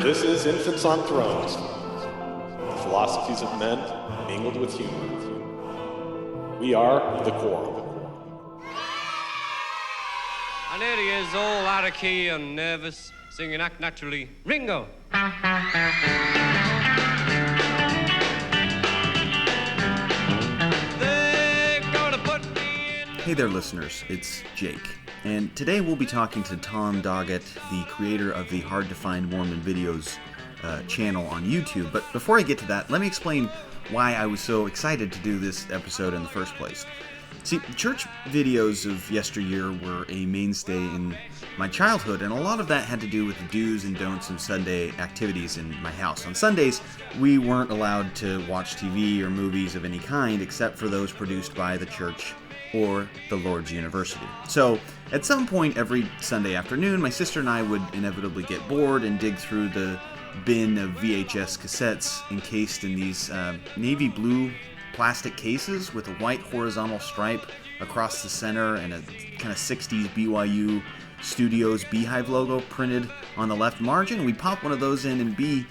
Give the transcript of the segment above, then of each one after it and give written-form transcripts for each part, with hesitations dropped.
This is Infants on Thrones, the philosophies of men mingled with humor. We are the Quorum. And there he is, all out of key and nervous, singing act naturally. Ringo! Hey there, listeners. It's Jake. And today we'll be talking to Tom Doggett, the creator of the Hard-to-Find Mormon videos channel on YouTube. But before I get to that, let me explain why I was so excited to do this episode in the first place. See, church videos of yesteryear were a mainstay in my childhood, and a lot of that had to do with the do's and don'ts of Sunday activities in my house. On Sundays, we weren't allowed to watch TV or movies of any kind except for those produced by the church or the Lord's University. So, at some point every Sunday afternoon, my sister and I would inevitably get bored and dig through the bin of VHS cassettes encased in these navy blue plastic cases with a white horizontal stripe across the center and a kind of 60s BYU Studios Beehive logo printed on the left margin. We'd pop one of those in and be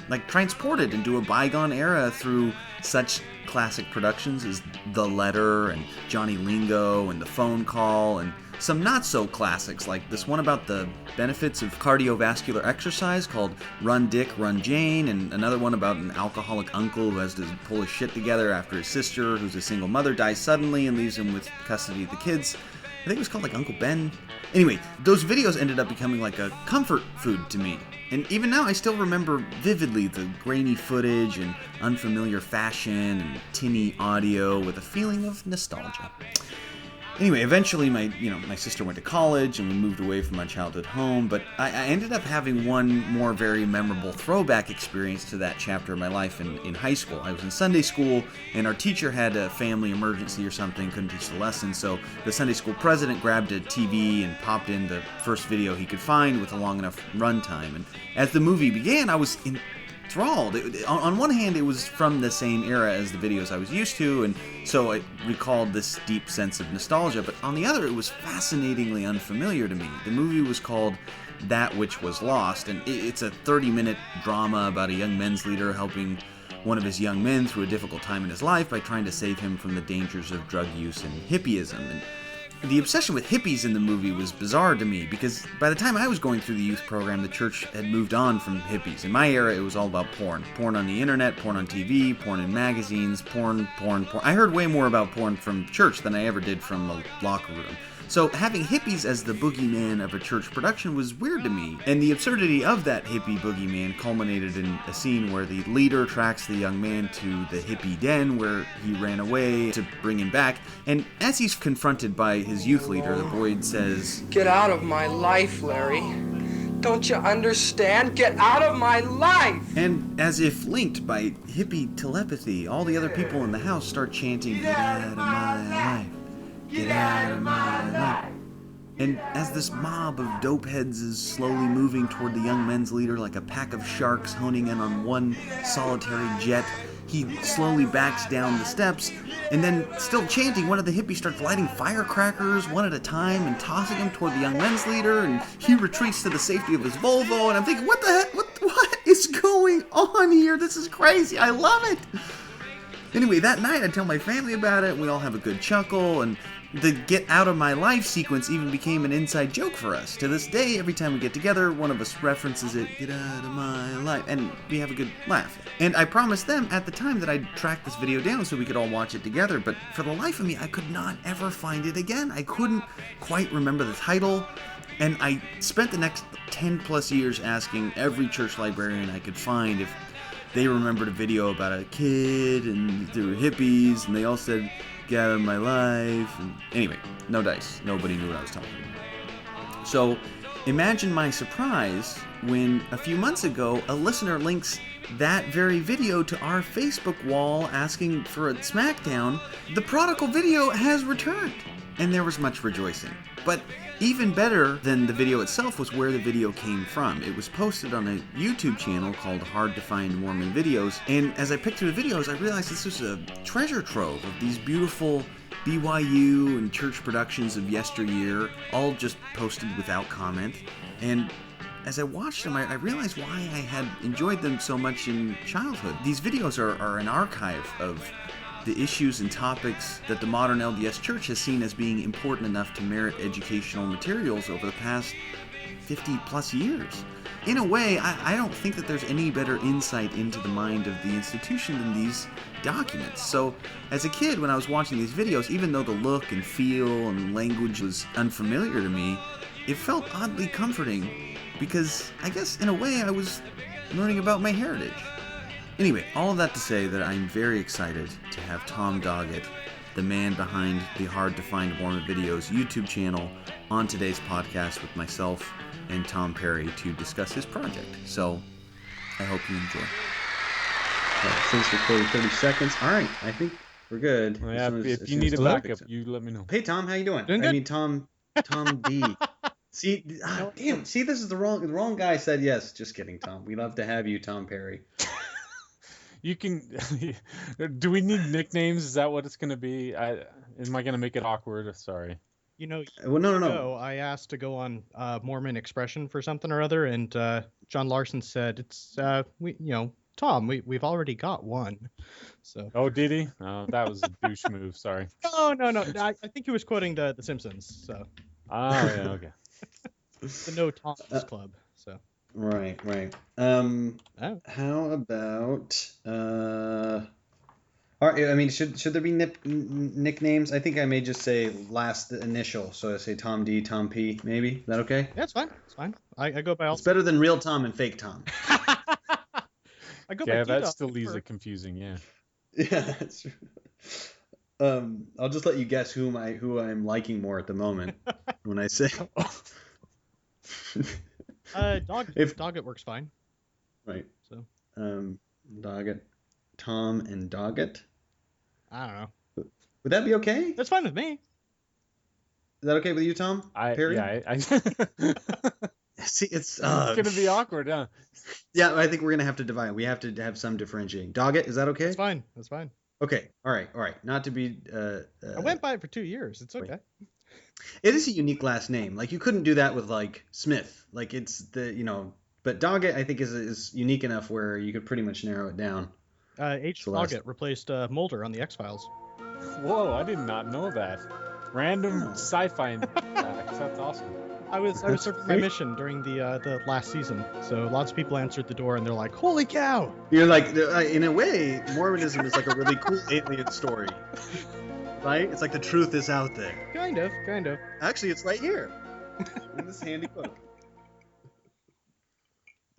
like transported into a bygone era through such classic productions as The Letter and Johnny Lingo and The Phone Call, and some not so classics like this one about the benefits of cardiovascular exercise called Run Dick, Run Jane, and another one about an alcoholic uncle who has to pull his shit together after his sister, who's a single mother, dies suddenly and leaves him with custody of the kids. I think it was called like Uncle Ben. Anyway, those videos ended up becoming like a comfort food to me. And even now, I still remember vividly the grainy footage and unfamiliar fashion and tinny audio with a feeling of nostalgia. Anyway, eventually my sister went to college and we moved away from my childhood home, but I ended up having one more very memorable throwback experience to that chapter of my life in high school. I was in Sunday school and our teacher had a family emergency or something, couldn't teach the lesson, so the Sunday school president grabbed a TV and popped in the first video he could find with a long enough runtime. And as the movie began, I was enthralled. On one hand, it was from the same era as the videos I was used to, and so I recalled this deep sense of nostalgia, but on the other, it was fascinatingly unfamiliar to me. The movie was called That Which Was Lost, and it's a 30-minute drama about a young men's leader helping one of his young men through a difficult time in his life by trying to save him from the dangers of drug use and hippieism. And the obsession with hippies in the movie was bizarre to me because by the time I was going through the youth program, the church had moved on from hippies. In my era, it was all about porn. Porn on the internet, porn on TV, porn in magazines, porn. I heard way more about porn from church than I ever did from a locker room. So having hippies as the boogeyman of a church production was weird to me, and the absurdity of that hippie boogeyman culminated in a scene where the leader tracks the young man to the hippie den where he ran away to bring him back, and as he's confronted by his youth leader, the boy says, "Get out of my life, Larry. Don't you understand? Get out of my life!" And as if linked by hippie telepathy, all the other people in the house start chanting, "Get out of my life. Get out of my life." And as this mob of dope heads is slowly moving toward the young men's leader like a pack of sharks honing in on one solitary jet, he slowly backs down the steps, and then, still chanting, one of the hippies starts lighting firecrackers one at a time and tossing them toward the young men's leader, and he retreats to the safety of his Volvo, and I'm thinking, what the heck? What is going on here? This is crazy. I love it. Anyway, that night I tell my family about it, we all have a good chuckle, and the get out of my life sequence even became an inside joke for us. To this day, every time we get together, one of us references it, "Get out of my life," and we have a good laugh. And I promised them at the time that I'd track this video down so we could all watch it together, but for the life of me, I could not ever find it again. I couldn't quite remember the title, and I spent the next 10 plus years asking every church librarian I could find if they remembered a video about a kid and there were hippies and they all said, "Get out of my life." And anyway, no dice. Nobody knew what I was talking about. So imagine my surprise when a few months ago a listener links that very video to our Facebook wall asking for a smackdown. The prodigal video has returned, and there was much rejoicing. But even better than the video itself was where the video came from. It was posted on a YouTube channel called Hard-to-Find Mormon Videos, and as I picked through the videos, I realized this was a treasure trove of these beautiful BYU and church productions of yesteryear, all just posted without comment. And as I watched them, I realized why I had enjoyed them so much in childhood. These videos are an archive of the issues and topics that the modern LDS Church has seen as being important enough to merit educational materials over the past 50 plus years. In a way, I don't think that there's any better insight into the mind of the institution than these documents. So, as a kid, when I was watching these videos, even though the look and feel and language was unfamiliar to me, it felt oddly comforting because, I guess, in a way, I was learning about my heritage. Anyway, all of that to say that I'm very excited to have Tom Doggett, the man behind the Hard-to-Find Mormon Videos YouTube channel, on today's podcast with myself and Tom Perry to discuss his project. So, I hope you enjoy. Since recording 30 seconds. All right, I think we're good. Well, yeah, if you need a backup, you let me know. Hey, Tom, how you doing? Doing good. I mean, Tom D. See, damn. See, this is the wrong guy said yes. Just kidding, Tom. We love to have you, Tom Perry. You can. Do we need nicknames? Is that what it's gonna be? Am I gonna make it awkward? Sorry. You know, Well, no. I asked to go on Mormon Expression for something or other, and John Larson said it's Tom, we've already got one. So. Oh, did he? Oh, that was a douche move. Sorry. No. I think he was quoting the Simpsons. So. Oh yeah, okay. The No Toms Club. So. Right. How about all right, I mean, should there be nicknames? I think I may just say last initial, so I say Tom D, Tom P, maybe. Is that okay? Yeah, it's fine. It's fine. I go by all. It's better than real Tom and fake Tom. I go by Yeah, that D-Dog still leaves for- it confusing. Yeah. Yeah, that's true. I'll just let you guess who I'm liking more at the moment when I say. Doggett works fine. Right. So. Doggett, Tom and Doggett. I don't know. Would that be okay? That's fine with me. Is that okay with you, Tom? Perry? I See, it's gonna be awkward, huh? Yeah, I think we're gonna have to divide. We have to have some differentiating. Doggett, is that okay? That's fine. That's fine. Okay. All right. Not to be. I went by it for 2 years. It's okay. It is a unique last name. Like you couldn't do that with like Smith. Like it's but Doggett I think is unique enough where you could pretty much narrow it down. H. Doggett replaced Mulder on the X-Files. Whoa, I did not know that. Random sci-fi facts. That's awesome. I was serving my mission during the last season, so lots of people answered the door and they're like, "Holy cow!" You're like, in a way, Mormonism is like a really cool alien story, right? It's like the truth is out there. Kind of. Actually, it's right here in this handy book.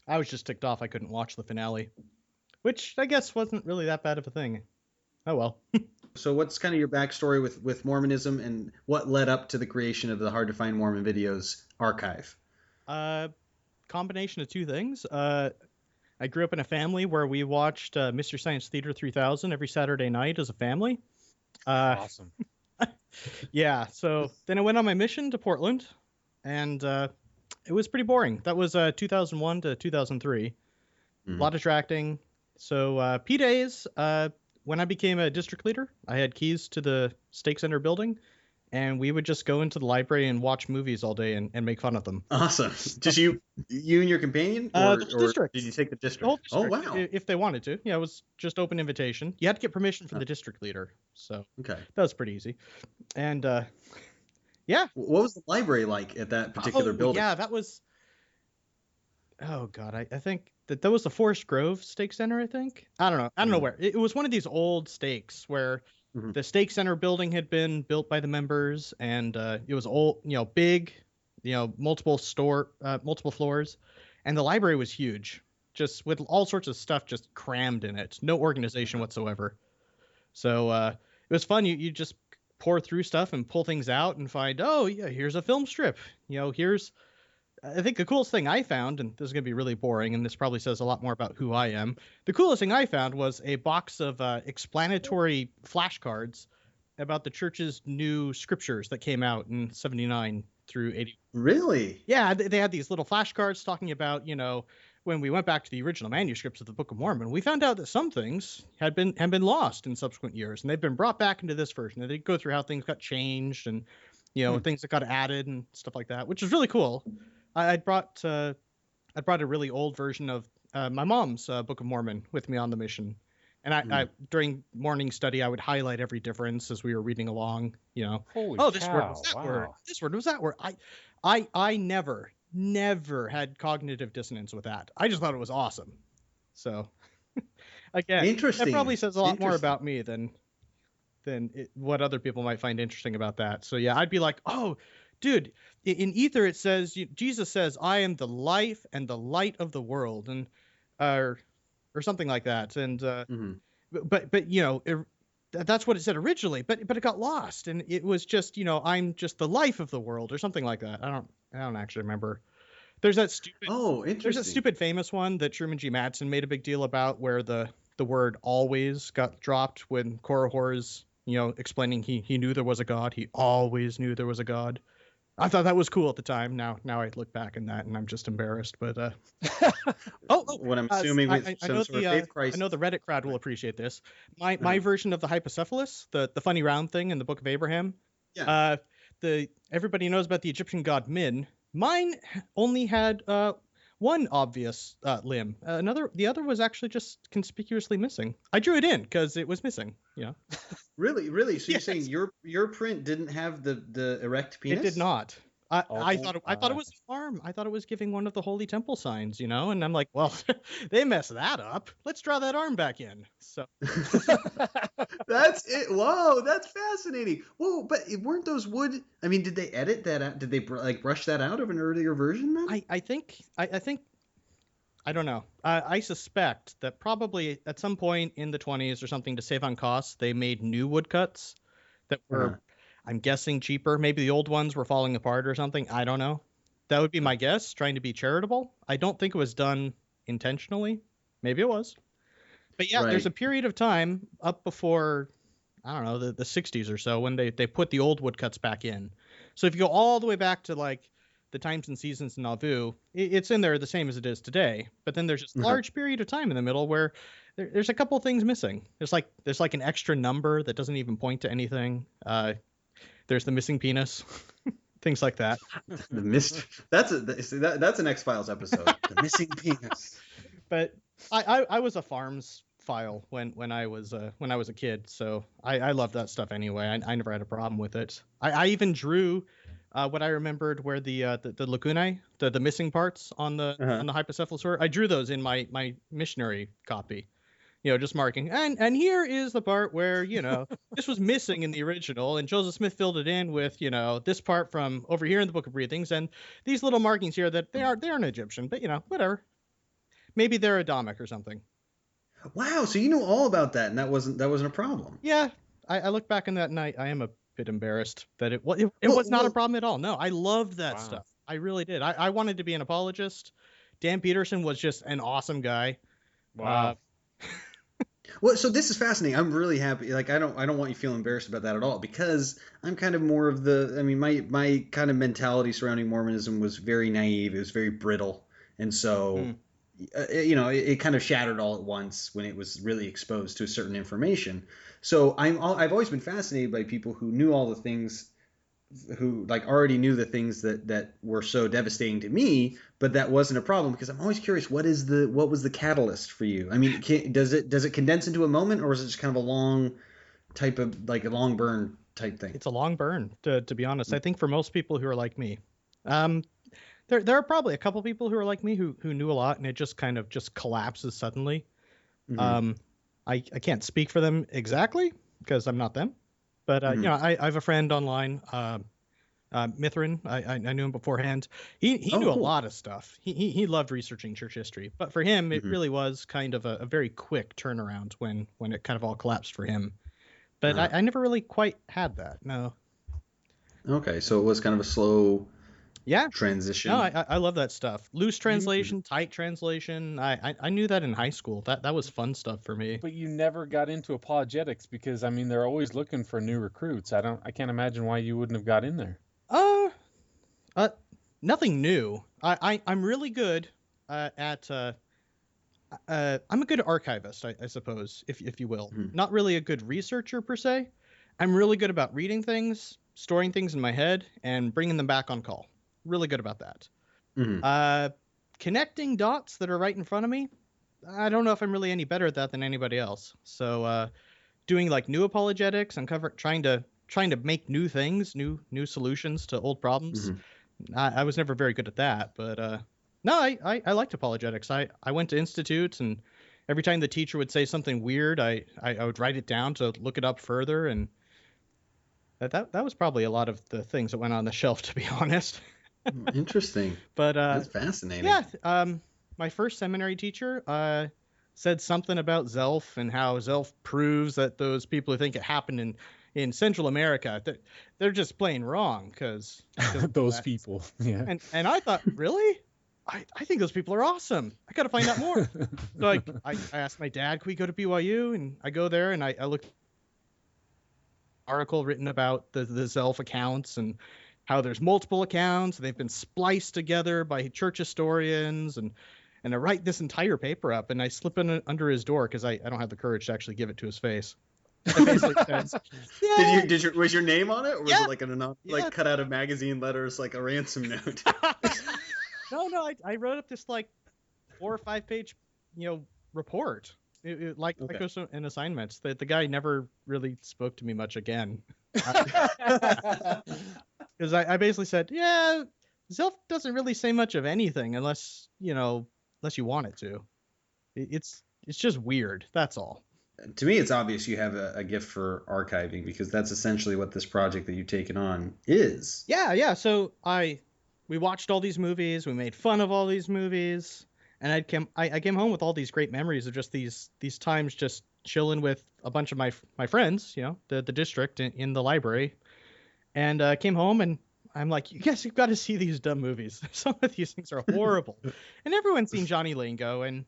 I was just ticked off I couldn't watch the finale, which I guess wasn't really that bad of a thing. Oh well. So what's kind of your backstory with Mormonism and what led up to the creation of the Hard-to-Find Mormon Videos archive? Combination of two things. I grew up in a family where we watched Mr. Science Theater 3000 every Saturday night as a family. Awesome. Yeah, so then I went on my mission to Portland, and it was pretty boring. That was 2001 to 2003. A lot of distracting. So P-Days, when I became a district leader, I had keys to the Stake Center building, and we would just go into the library and watch movies all day and make fun of them. Awesome. Just you and your companion? Or, the district. Or did you take the district? The whole district, Oh, wow. if they wanted to. Yeah, it was just open invitation. You had to get permission from the district leader, so Okay. that was pretty easy. And yeah. What was the library like at that particular building? Yeah, that was... Oh, God, I think that was the Forest Grove Stake Center, I think. I don't know where. It was one of these old stakes where the Stake Center building had been built by the members, and it was old, big, multiple floors, and the library was huge, just with all sorts of stuff just crammed in it. No organization whatsoever. So it was fun. You just pour through stuff and pull things out and find, oh, yeah, here's a film strip. I think the coolest thing I found, and this is going to be really boring, and this probably says a lot more about who I am. The coolest thing I found was a box of explanatory flashcards about the church's new scriptures that came out in 79 through 80. Really? Yeah, they had these little flashcards talking about, when we went back to the original manuscripts of the Book of Mormon, we found out that some things had been lost in subsequent years, and they've been brought back into this version. And they go through how things got changed and, things that got added and stuff like that, which is really cool. I brought brought a really old version of my mom's Book of Mormon with me on the mission. And I during morning study, I would highlight every difference as we were reading along. Holy this word was that word. This word was that word. I never had cognitive dissonance with that. I just thought it was awesome. So again, Interesting. that probably says a lot more about me than what other people might find interesting about that. So yeah, I'd be like, oh, dude, in Ether it says Jesus says, "I am the life and the light of the world," and or something like that. And but that's what it said originally. But it got lost, and it was just I'm just the life of the world or something like that. I don't actually remember. There's that stupid. Oh, interesting. There's that stupid famous one that Truman G. Madsen made a big deal about, where the word "always" got dropped when Korihor is explaining he knew there was a God. He always knew there was a God. I thought that was cool at the time. Now I look back in that and I'm just embarrassed. But what I'm assuming with some sort of faith crisis. I know the Reddit crowd will appreciate this. My version of the hypocephalus, the funny round thing in the Book of Abraham. Yeah. Everybody knows about the Egyptian god Min. Mine only had one obvious limb. The other was actually just conspicuously missing. I drew it in because it was missing. Yeah. Really? So Yes. you're saying your print didn't have the erect penis? It did not. I thought it was an arm. I thought it was giving one of the holy temple signs, and I'm like, well, they messed that up. Let's draw that arm back in. So That's it. Whoa, that's fascinating. Whoa, but weren't those wood? I mean, did they edit that out? Did they brush that out of an earlier version then? I think I don't know. I suspect that probably at some point in the 20s or something, to save on costs, they made new woodcuts that were, I'm guessing, cheaper. Maybe the old ones were falling apart or something. I don't know. That would be my guess, trying to be charitable. I don't think it was done intentionally. Maybe it was. But yeah, There's a period of time up before, I don't know, the 60s or so, when they put the old woodcuts back in. So if you go all the way back to like the times and seasons in Nauvoo, it's in there the same as it is today. But then there's this large period of time in the middle where there's a couple of things missing. There's like an extra number that doesn't even point to anything. There's the missing penis, things like that. That's an X-Files episode. The missing penis. But I was a farms file when I was a kid, so I love that stuff anyway. I never had a problem with it. I even drew what I remembered where the lacunae, the missing parts on the hypocephalus were. I drew those in my missionary copy. Just marking, and here is the part where, this was missing in the original, and Joseph Smith filled it in with, this part from over here in the Book of Breathings, and these little markings here that they aren't Egyptian, but whatever. Maybe they're Adamic or something. Wow, so you know all about that, and that wasn't a problem. Yeah, I look back on that and I am a bit embarrassed that it was not a problem at all. No, I loved that stuff. I really did. I wanted to be an apologist. Dan Peterson was just an awesome guy. Wow. Well, so this is fascinating. I'm really happy. Like, I don't want you to feel embarrassed about that at all, because I'm kind of more of my kind of mentality surrounding Mormonism was very naive. It was very brittle. And so, it kind of shattered all at once when it was really exposed to certain information. So I've always been fascinated by people who knew all the things, who already knew the things that were so devastating to me, but that wasn't a problem, because I'm always curious, what was the catalyst for you? I mean, does it condense into a moment, or is it just kind of a long type of a long burn type thing? It's a long burn, to be honest. I think for most people who are like me, there are probably a couple people who are like me who knew a lot, and it just kind of just collapses suddenly. I can't speak for them exactly because I'm not them. But I have a friend online, Mithrin. I knew him beforehand. He knew a lot of stuff. He loved researching church history. But for him, it really was kind of a very quick turnaround when it kind of all collapsed for him. But I never really quite had that. No. Okay, so it was kind of a slow transition. No, I love that stuff. Loose translation, tight translation. I knew that in high school. That was fun stuff for me. But you never got into apologetics because they're always looking for new recruits. I can't imagine why you wouldn't have got in there. Nothing new. I'm really good at I'm a good archivist, I suppose, if you will. Not really a good researcher per se. I'm really good about reading things, storing things in my head, and bringing them back on call. Really good about that. connecting dots that are right in front of me, I don't know if I'm really any better at that than anybody else. So doing like new apologetics, trying to make new things, new solutions to old problems. I was never very good at that, but no, I liked apologetics. I went to institutes, and every time the teacher would say something weird, I would write it down to look it up further, and that was probably a lot of the things that went on the shelf, to be honest. Interesting. But That's fascinating. yeah, my first seminary teacher said something about Zelf and how Zelf proves that those people who think it happened in Central America, they're just plain wrong because Those people. Yeah. And I thought, really? I think those people are awesome. I got to find out more. So I asked my dad, can we go to BYU? And I go there and I looked at an article written about the Zelf accounts and how there's multiple accounts. And they've been spliced together by church historians. And I write this entire paper up and I slip it under his door because I don't have the courage to actually give it to his face. Says, yeah. Was your name on it, or was Yeah. it like cut out of magazine letters, like a ransom note? No, I wrote up this like 4 or 5 page, report. Like those in assignments. The guy never really spoke to me much again. Because I basically said, yeah, Zelf doesn't really say much of anything unless you want it to. It's just weird. That's all. To me, it's obvious you have a gift for archiving, because that's essentially what this project that you've taken on is. Yeah. So we watched all these movies. We made fun of all these movies, and I came home with all these great memories of just these times just chilling with a bunch of my friends, the district in the library, and came home and I'm like, you guys have got to see these dumb movies. Some of these things are horrible, and everyone's seen Johnny Lingo, and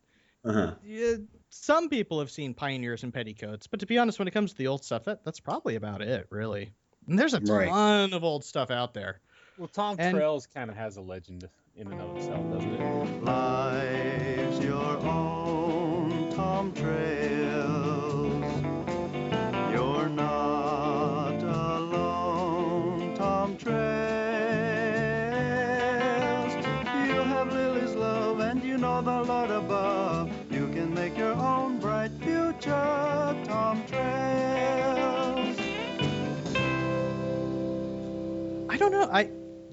some people have seen Pioneers in Petticoats, but to be honest, when it comes to the old stuff, that's probably about it, really. And there's a ton of old stuff out there. Well, Tom Trails kind of has a legend in and of itself, doesn't it? Life's your own Tom Trails. You're not alone, Tom Trails. You have Lily's love and you know the Lord above. You can make your own bright future, Tom Trails. I don't know.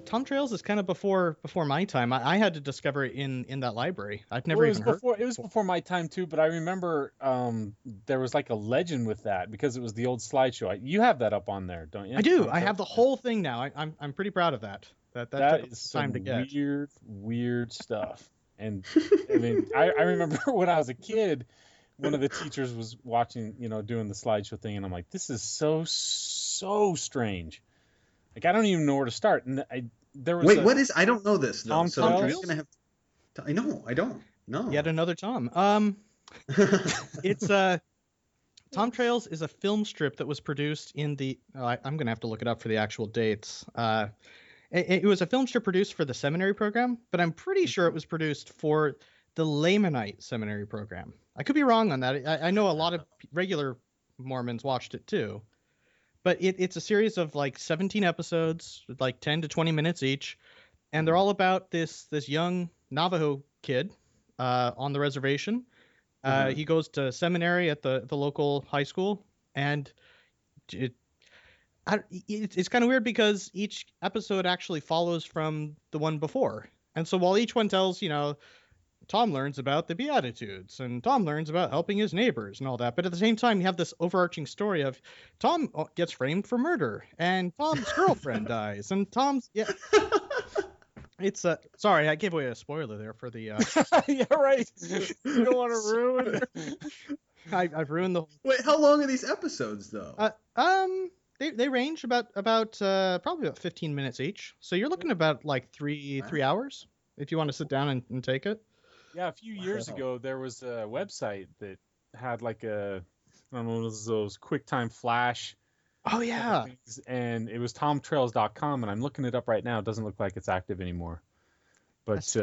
Tom Trails is kind of before my time. I had to discover it in that library. I'd never even heard. It was before my time too, but I remember there was like a legend with that because it was the old slideshow. You have that up on there, don't you? I do. I have the whole thing now. I'm pretty proud of that. That took is time to get. Weird stuff. And I mean, I remember when I was a kid, one of the teachers was watching, doing the slideshow thing, and I'm like, this is so strange. Like, I don't even know where to start. And there was what is? I don't know this. Though, Tom Trails? I don't know. Yet another Tom. It's Tom Trails is a film strip that was produced in the. I'm gonna have to look it up for the actual dates. It was a film strip produced for the seminary program, but I'm pretty sure it was produced for the Lamanite seminary program. I could be wrong on that. I know a lot of regular Mormons watched it too. But it's a series of like 17 episodes, like 10 to 20 minutes each, and they're all about this young Navajo kid on the reservation. He goes to seminary at the local high school, and it's kind of weird because each episode actually follows from the one before. And so while each one tells, Tom learns about the Beatitudes, and Tom learns about helping his neighbors and all that. But at the same time, you have this overarching story of Tom gets framed for murder, and Tom's girlfriend dies, and Tom's It's sorry, I gave away a spoiler there for the. Yeah, right. You don't want to ruin. I've ruined the. Wait, how long are these episodes though? They range about probably about 15 minutes each. So you're looking about like three hours if you want to sit down and take it. Yeah, a few years ago there was a website that had like I don't know, those QuickTime Flash. Oh yeah. Things, and it was tomtrails.com, and I'm looking it up right now. It doesn't look like it's active anymore. But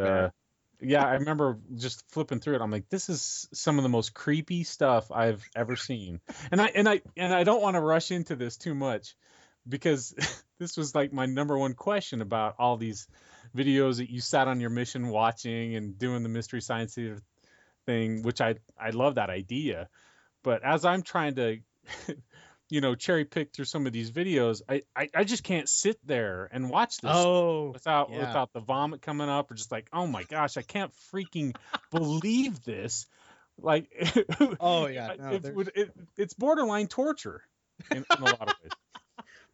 yeah, I remember just flipping through it. I'm like, this is some of the most creepy stuff I've ever seen. And I don't want to rush into this too much because this was like my number one question about all these videos that you sat on your mission watching and doing the Mystery Science Theater thing, which I love that idea. But as I'm trying to, cherry pick through some of these videos, I just can't sit there and watch this without the vomit coming up, or just like, oh my gosh, I can't freaking believe this. Like, Oh yeah, no, it's borderline torture in a lot of ways.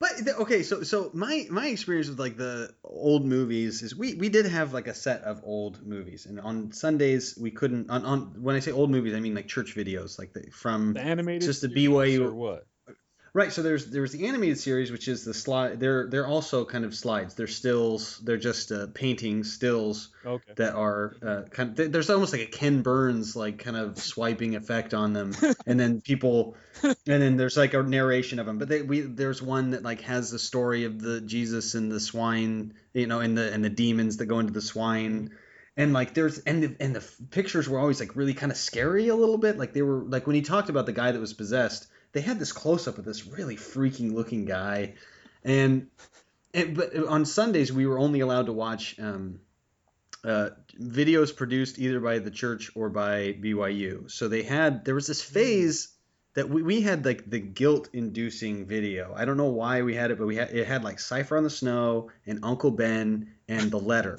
But okay, so my experience with like the old movies is we did have like a set of old movies, and on Sundays we couldn't on when I say old movies I mean like church videos, like from The animated just the series BYU or what? Right, so there was the animated series, which is the slide. They're also kind of slides. They're stills. They're just paintings, stills that are there's almost like a Ken Burns like kind of swiping effect on them, and then there's like a narration of them. But there's one that like has the story of the Jesus and the swine, and the demons that go into the swine. And like the pictures were always like really kind of scary a little bit. Like they were like when he talked about the guy that was possessed, they had this close up of this really freaking looking guy, but on Sundays we were only allowed to watch videos produced either by the church or by BYU. So there was this phase that we had like the guilt inducing video. I don't know why we had it, but it had like Cipher on the Snow and Uncle Ben and The Letter.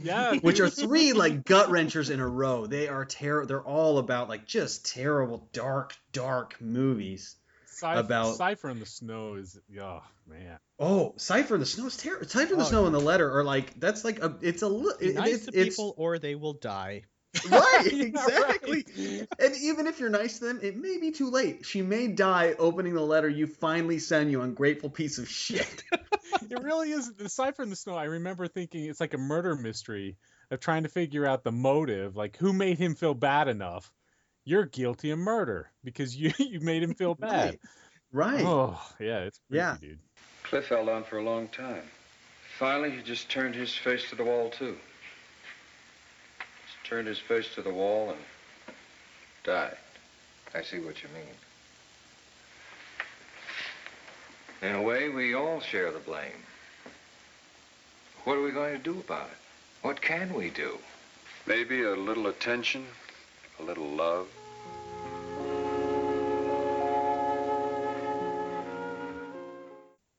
Yeah, which are three like gut wrenchers in a row. They are they're all about like just terrible, dark movies. Cipher in the Snow is, oh man. Oh, Cipher in the Snow is terrible. Cipher in the Snow and The Letter are like that's like it's nice to people or they will die. Right, exactly. Right. And even if you're nice to them, it may be too late. She may die opening the letter you finally send, you ungrateful piece of shit. It really is. The Cipher in the Snow, I remember thinking it's like a murder mystery of trying to figure out the motive, like who made him feel bad enough. You're guilty of murder because you made him feel bad. Right. Oh, yeah, it's creepy, dude. Cliff held on for a long time. Finally, he just turned his face to the wall, too. Just turned his face to the wall and died. I see what you mean. In a way, we all share the blame. What are we going to do about it? What can we do? Maybe a little attention, a little love.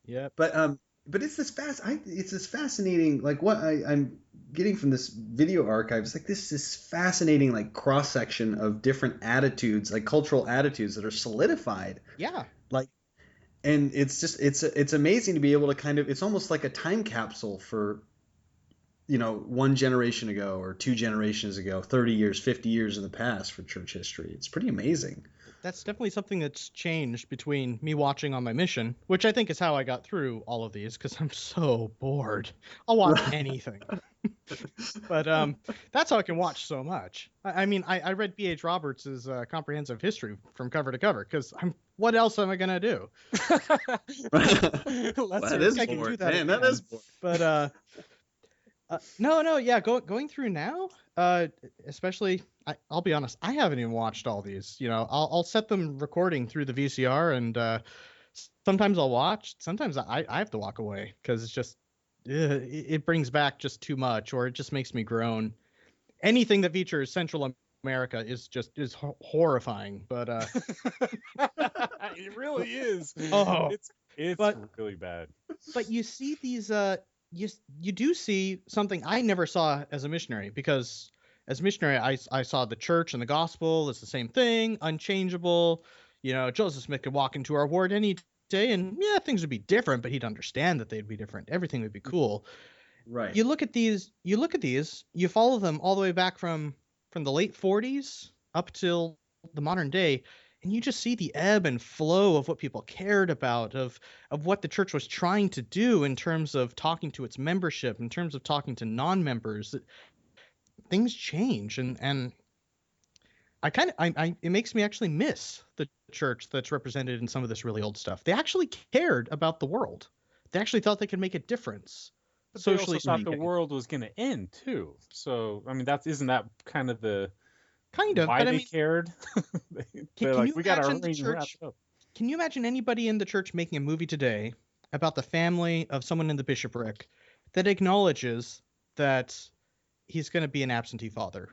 Yeah, but it's this fascinating like what I'm getting from this video archive. It's like this fascinating like cross section of different attitudes, like cultural attitudes that are solidified. Yeah, like. And it's just it's amazing to be able to kind of it's almost like a time capsule for one generation ago or two generations ago, 30 years, 50 years in the past for church history. It's pretty amazing. That's definitely something that's changed between me watching on my mission, which I think is how I got through all of these because I'm so bored. I'll watch anything. But that's how I can watch so much. I mean, I read B.H. Roberts' comprehensive history from cover to cover because what else am I gonna do? That is boring. Man, that is boring. But no, yeah, going through now, especially, I'll be honest, I haven't even watched all these. I'll set them recording through the VCR, and sometimes I'll watch. Sometimes I have to walk away because it's just it brings back just too much, or it just makes me groan. Anything that features Central America is horrifying. But it really is. Oh, it's really bad. But you see these you do see something I never saw as a missionary, because as a missionary I saw the church and the gospel is the same thing, unchangeable. Joseph Smith could walk into our ward any day and things would be different, but he'd understand that they'd be different. Everything would be cool. Right. You look at these, you follow them all the way back from the late 40s up till the modern day, and you just see the ebb and flow of what people cared about, of what the church was trying to do in terms of talking to its membership, in terms of talking to non-members. Things change, and it makes me actually miss the church that's represented in some of this really old stuff. They actually cared about the world. They actually thought they could make a difference. But they also thought the world was going to end too. So I mean, isn't that kind of the why they cared? They're like, we got to hurry and wrap it up. Can you imagine anybody in the church making a movie today about the family of someone in the bishopric that acknowledges that he's going to be an absentee father.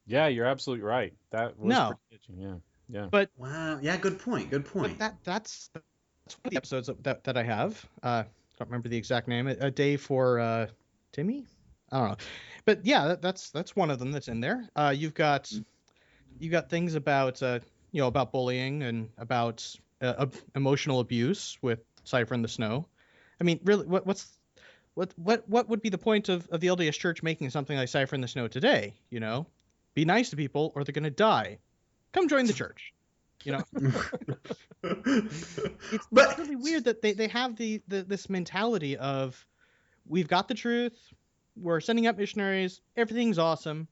Yeah, you're absolutely right. That was No. pretty itching. Yeah, yeah. But Wow. Yeah. Good point. Good point. But that's one of the episodes that I have. Don't remember the exact name. A Day for Timmy. I don't know. But yeah, that's one of them that's in there. You've got things about about bullying and about emotional abuse with Cipher in the Snow. I mean, really, what would be the point of the LDS Church making something like Cipher in the Snow today? Be nice to people or they're gonna die. Come join the church. It's really weird that they have this mentality of, we've got the truth, we're sending up missionaries, everything's awesome.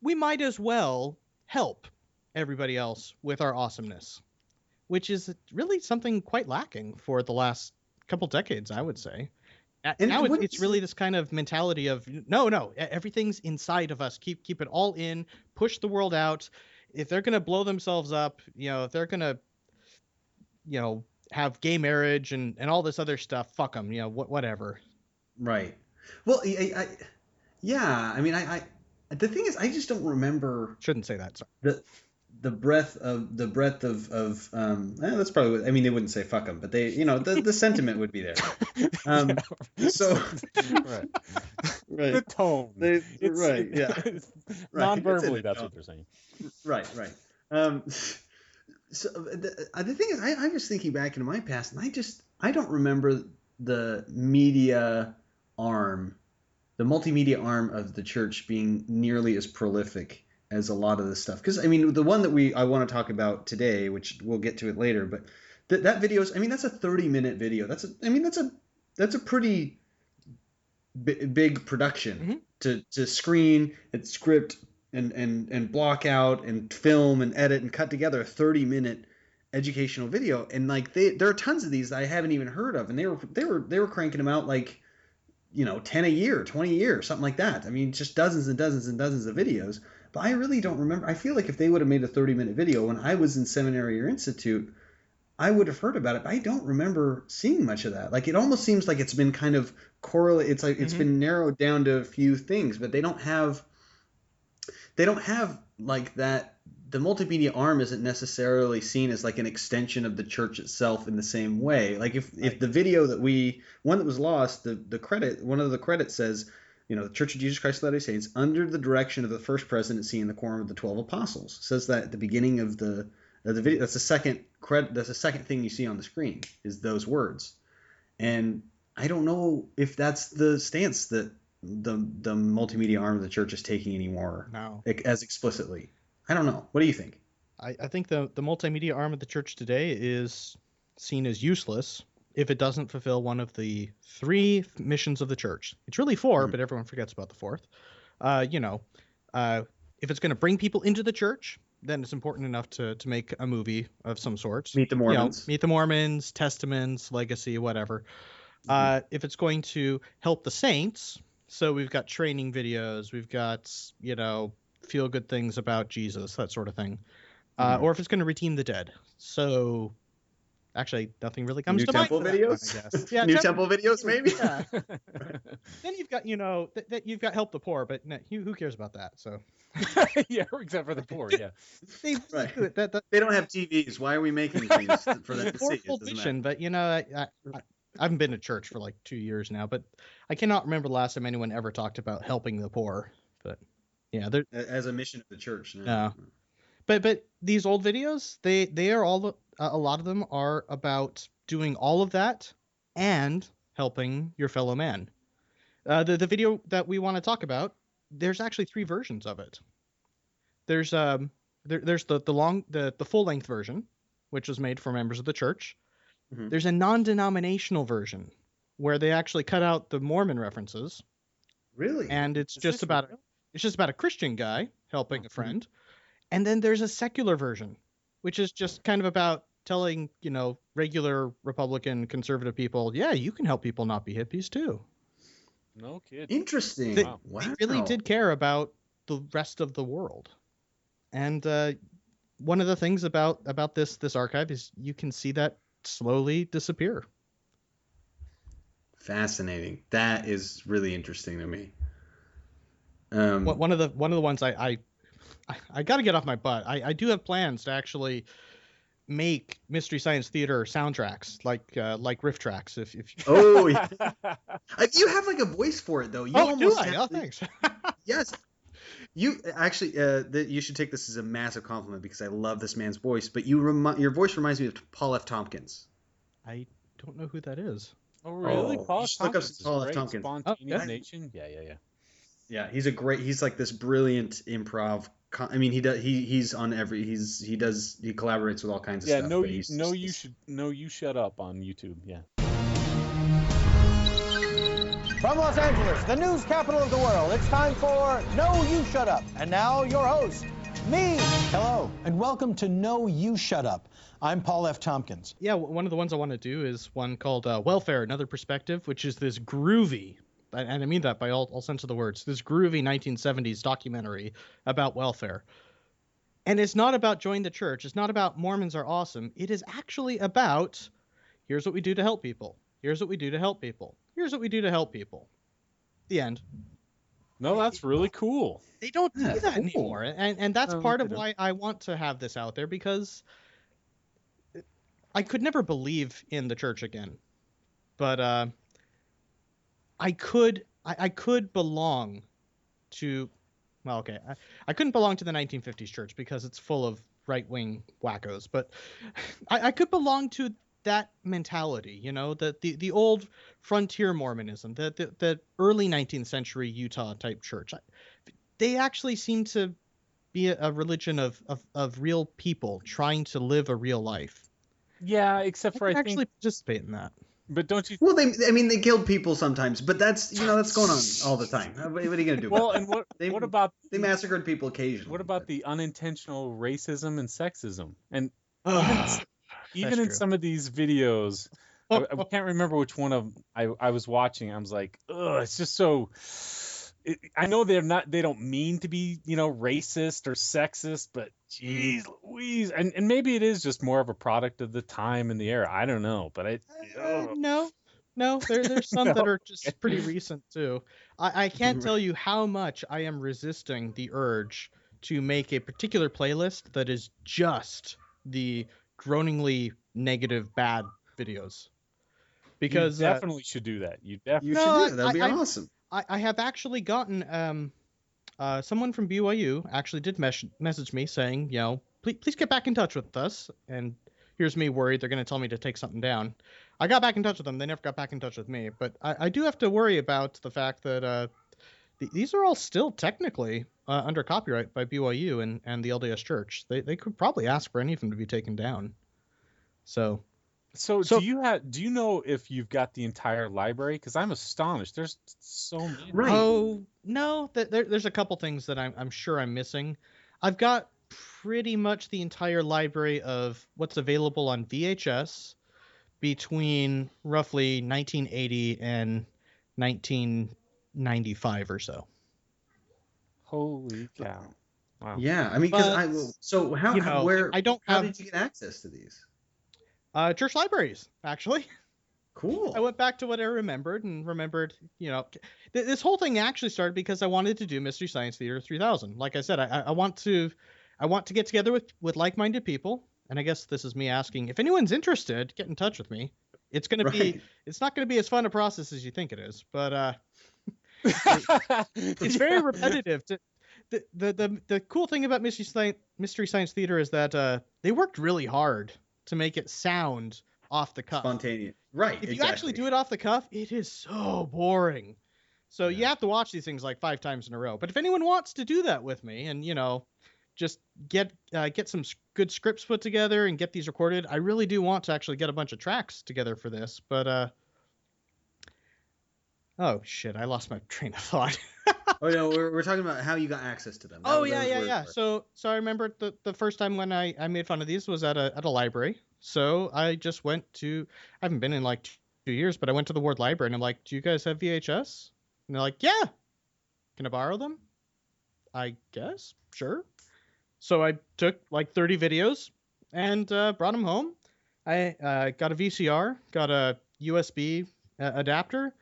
We might as well help everybody else with our awesomeness, which is really something quite lacking for the last couple decades, I would say. And now it's really this kind of mentality of no, everything's inside of us. Keep it all in, push the world out. If they're gonna blow themselves up, if they're gonna, have gay marriage and all this other stuff, fuck them. Whatever. Right. Well, I mean, the thing is, I just don't remember. Shouldn't say that. Sorry. The breadth of that's probably what, I mean, they wouldn't say fuck them, but they, the sentiment would be there. So right. The tone. Right. Yeah. Non-verbally, that's what they're saying. Right. So the thing is, I'm just thinking back into my past, and I don't remember the media arm, the multimedia arm of the church being nearly as prolific as a lot of this stuff. Because I mean, the one that I want to talk about today, which we'll get to it later, but that video's, I mean, that's a 30-minute video. That's a pretty big production to screen and script and block out and film and edit and cut together a 30-minute educational video. And like there are tons of these that I haven't even heard of, and they were cranking them out like 10 a year, 20 a year, something like that. I mean, just dozens and dozens and dozens of videos. But I really don't remember. I feel like if they would have made a 30-minute video when I was in seminary or institute, I would have heard about it. But I don't remember seeing much of that. Like, it almost seems like it's been kind of correlated. It's like it's been narrowed down to a few things, but they don't have like that. The multimedia arm isn't necessarily seen as like an extension of the church itself in the same way. Like if the video one that was lost, one of the credits says, the Church of Jesus Christ of Latter-day Saints, under the direction of the first presidency and the quorum of the 12 apostles. It says that at the beginning of the video. That's the second credit. That's the second thing you see on the screen is those words. And I don't know if that's the stance that the multimedia arm of the church is taking anymore. No. As explicitly. I don't know. What do you think? I think the multimedia arm of the church today is seen as useless if it doesn't fulfill one of the 3 missions of the church. It's really 4, but everyone forgets about the 4th. If it's going to bring people into the church, then it's important enough to make a movie of some sort. Meet the Mormons. Meet the Mormons, Testaments, Legacy, whatever. If it's going to help the saints, so we've got training videos, we've got, feel good things about Jesus, that sort of thing. Or if it's going to redeem the dead. So actually, nothing really comes to mind. New temple videos? I guess. Yeah, New temple videos, maybe? Yeah. Then you've got, that you've got help the poor, but who cares about that? So. Yeah, except for the poor, yeah. They don't have TVs. Why are we making things for them to see? Vision, but I haven't been to church for like 2 years now, but I cannot remember the last time anyone ever talked about helping the poor. But yeah, they're as a mission of the church. No. But these old videos, they are all, a lot of them are about doing all of that and helping your fellow man. The video that we want to talk about, there's actually 3 versions of it. There's there's the full length version, which was made for members of the church. There's a non-denominational version where they actually cut out the Mormon references. Really? And it's just about a Christian guy helping a friend. And then there's a secular version, which is just kind of about telling, regular Republican conservative people, yeah, you can help people not be hippies too. No kidding. Interesting. They really did care about the rest of the world. And one of the things about this archive is you can see that slowly disappear. Fascinating. That is really interesting to me. One of the ones I got to get off my butt. I do have plans to actually make Mystery Science Theater soundtracks like riff tracks. If Oh, yeah. You have like a voice for it though. You do I? have Oh, thanks. Yes. You actually, you should take this as a massive compliment because I love this man's voice. But your voice reminds me of Paul F. Tompkins. I don't know who that is. Oh, really? Oh, Paul you F. should look up Tompkins is Paul F. great. Tompkins. Spontaneous Okay. Nation. Yeah. Yeah, he's like this brilliant improv. I mean, he collaborates with all kinds of Yeah, stuff. you shut up on YouTube. Yeah. From Los Angeles, the news capital of the world, it's time for No, You Shut Up. And now, your host, me. Hello, and welcome to No, You Shut Up. I'm Paul F. Tompkins. Yeah, one of the ones I want to do is one called Welfare, Another Perspective, which is this groovy, and I mean that by all sense of the words, this groovy 1970s documentary about welfare. And it's not about join the church. It's not about Mormons are awesome. It is actually about, here's what we do to help people. Here's what we do to help people. Here's what we do to help people. The end. No, that's really cool. They don't do that anymore. And that's part of they don't. why I want to have this out there, because I could never believe in the church again. But I could belong to, well, okay, I couldn't belong to the 1950s church because it's full of right-wing wackos, but I could belong to that mentality, you know, the old frontier Mormonism, the early 19th century Utah type church. They actually seem to be a religion of real people trying to live a real life. Yeah, except for I actually think, participate in that. but don't you? Well, they kill people sometimes, but that's going on all the time. What are you gonna do? Well, about and that? what about they massacred people occasionally? What about the unintentional racism and sexism? And even That's in true. some of these videos, I can't remember which one of I was watching. I was like, ugh, it's just so. I know they don't mean to be, racist or sexist, but geez Louise. And maybe it is just more of a product of the time and the era. I don't know, but No, there's some that are just pretty recent too. I can't tell you how much I am resisting the urge to make a particular playlist that is just the groaningly negative bad videos. Because you definitely should do that. You definitely should do that. That'd be awesome. I have actually gotten someone from BYU actually did message me saying, please get back in touch with us. And here's me worried they're going to tell me to take something down. I got back in touch with them. They never got back in touch with me. But I do have to worry about the fact that these are all still technically under copyright by BYU and the LDS Church. They could probably ask for any of them to be taken down. So do you know if you've got the entire library? Because I'm astonished. There's so many. Right. Oh no, there's a couple things that I'm sure I'm missing. I've got pretty much the entire library of what's available on VHS between roughly 1980 and 1995 or so. Holy cow! Wow. Yeah, I mean, because how did you get access to these? Church libraries, actually. Cool. I went back to what I remembered, this whole thing actually started because I wanted to do Mystery Science Theater 3000. Like I said, I want to get together with like-minded people, and I guess this is me asking if anyone's interested, get in touch with me. It's not going to be as fun a process as you think it is, but it's very repetitive. The cool thing about Mystery Science Theater is that they worked really hard to make it sound off the cuff. Spontaneous. Right. If you actually do it off the cuff, it is so boring. So you have to watch these things like 5 times in a row. But if anyone wants to do that with me and, just get some good scripts put together and get these recorded, I really do want to actually get a bunch of tracks together for this. But, oh shit, I lost my train of thought. Oh no, we're talking about how you got access to them. Yeah. So I remember the first time when I made fun of these was at a library. So I just went to, I haven't been in like 2 years, but I went to the Ward Library and I'm like, do you guys have VHS? And they're like, yeah. Can I borrow them? I guess, sure. So I took like 30 videos and brought them home. I got a VCR, got a USB adapter,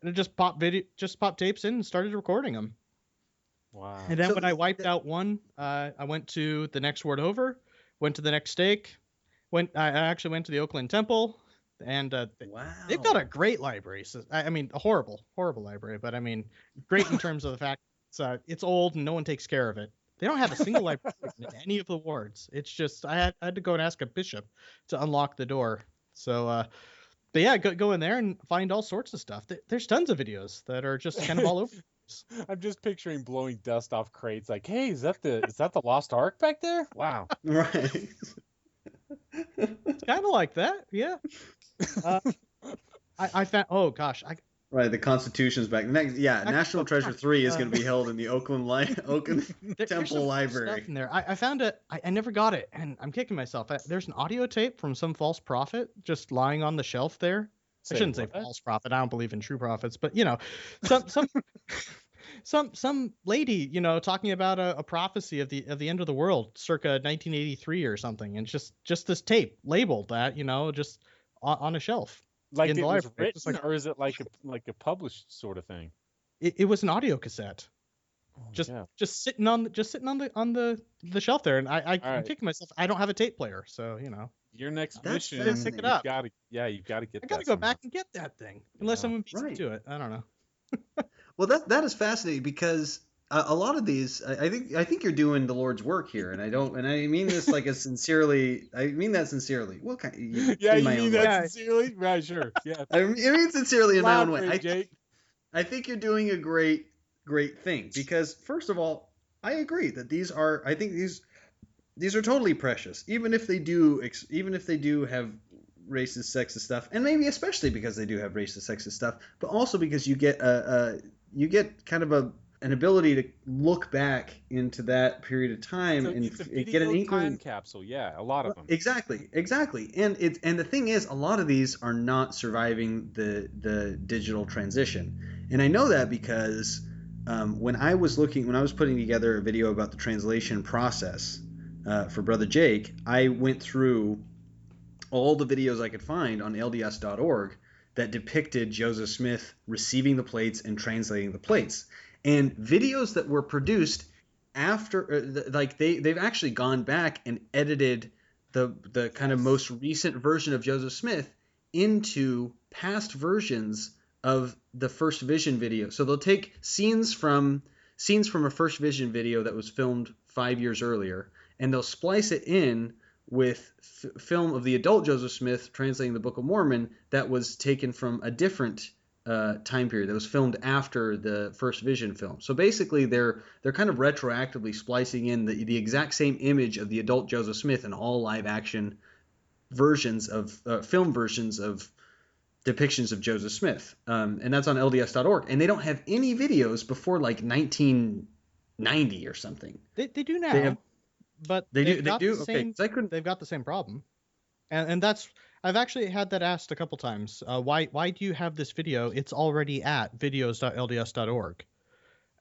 and it just popped tapes in and started recording them. Wow. And then when I wiped out one, I went to the next ward over, went to the next stake, I actually went to the Oakland Temple, and they've got a great library. So, I mean, a horrible library, but I mean, great in terms of the fact it's old and no one takes care of it. They don't have a single librarian in any of the wards. It's just I had to go and ask a bishop to unlock the door. So, but yeah, go in there and find all sorts of stuff. There's tons of videos that are just kind of all over. I'm just picturing blowing dust off crates. Like, hey, is that the Lost Ark back there? Wow. Right. It's kind of like that, yeah. I found. Oh gosh, Right, the Constitution's back. National Treasure 3 is going to be held in the Oakland Temple Library. Stuff in there. I found it. I never got it, and I'm kicking myself. There's an audio tape from some false prophet just lying on the shelf there. I shouldn't say false prophet. I don't believe in true prophets, but some lady, talking about a prophecy of the end of the world, circa 1983 or something, and just this tape labeled that, just on a shelf. Like in it the was library. written, or is it like a published sort of thing? It was an audio cassette. Just sitting on the shelf there, and I'm kicking myself. I don't have a tape player, so Your next That's mission, pick it up. you've got to get. I got to go back and get that thing, unless someone beats me to it. I don't know. Well, that is fascinating because a lot of these, I think you're doing the Lord's work here, and I mean this like as sincerely. I mean that sincerely. Well, you mean that sincerely? Right, sure. Yeah. I mean sincerely in my own way. Jake. I think you're doing a great thing because first of all, I agree that these are totally precious, even if they do have racist, sexist stuff, and maybe especially because they do have racist, sexist stuff, but also because you get kind of an ability to look back into that period of time and get an inkling. Time capsule, yeah, a lot of them. Exactly, and the thing is, a lot of these are not surviving the digital transition, and I know that because when I was putting together a video about the translation process for Brother Jake, I went through all the videos I could find on LDS.org that depicted Joseph Smith receiving the plates and translating the plates. And videos that were produced after, they've actually gone back and edited the kind of most recent version of Joseph Smith into past versions of the First Vision video. So they'll take scenes from a First Vision video that was filmed 5 years earlier, and they'll splice it in with film of the adult Joseph Smith translating the Book of Mormon that was taken from a different time period that was filmed after the First Vision film. So basically they're kind of retroactively splicing in the exact same image of the adult Joseph Smith in all live action versions of film versions of depictions of Joseph Smith. And that's on LDS.org. And they don't have any videos before like 1990 or something. They do now. But they've got the same problem, and that's I've actually had that asked a couple times. Why do you have this video? It's already at videos.lds.org,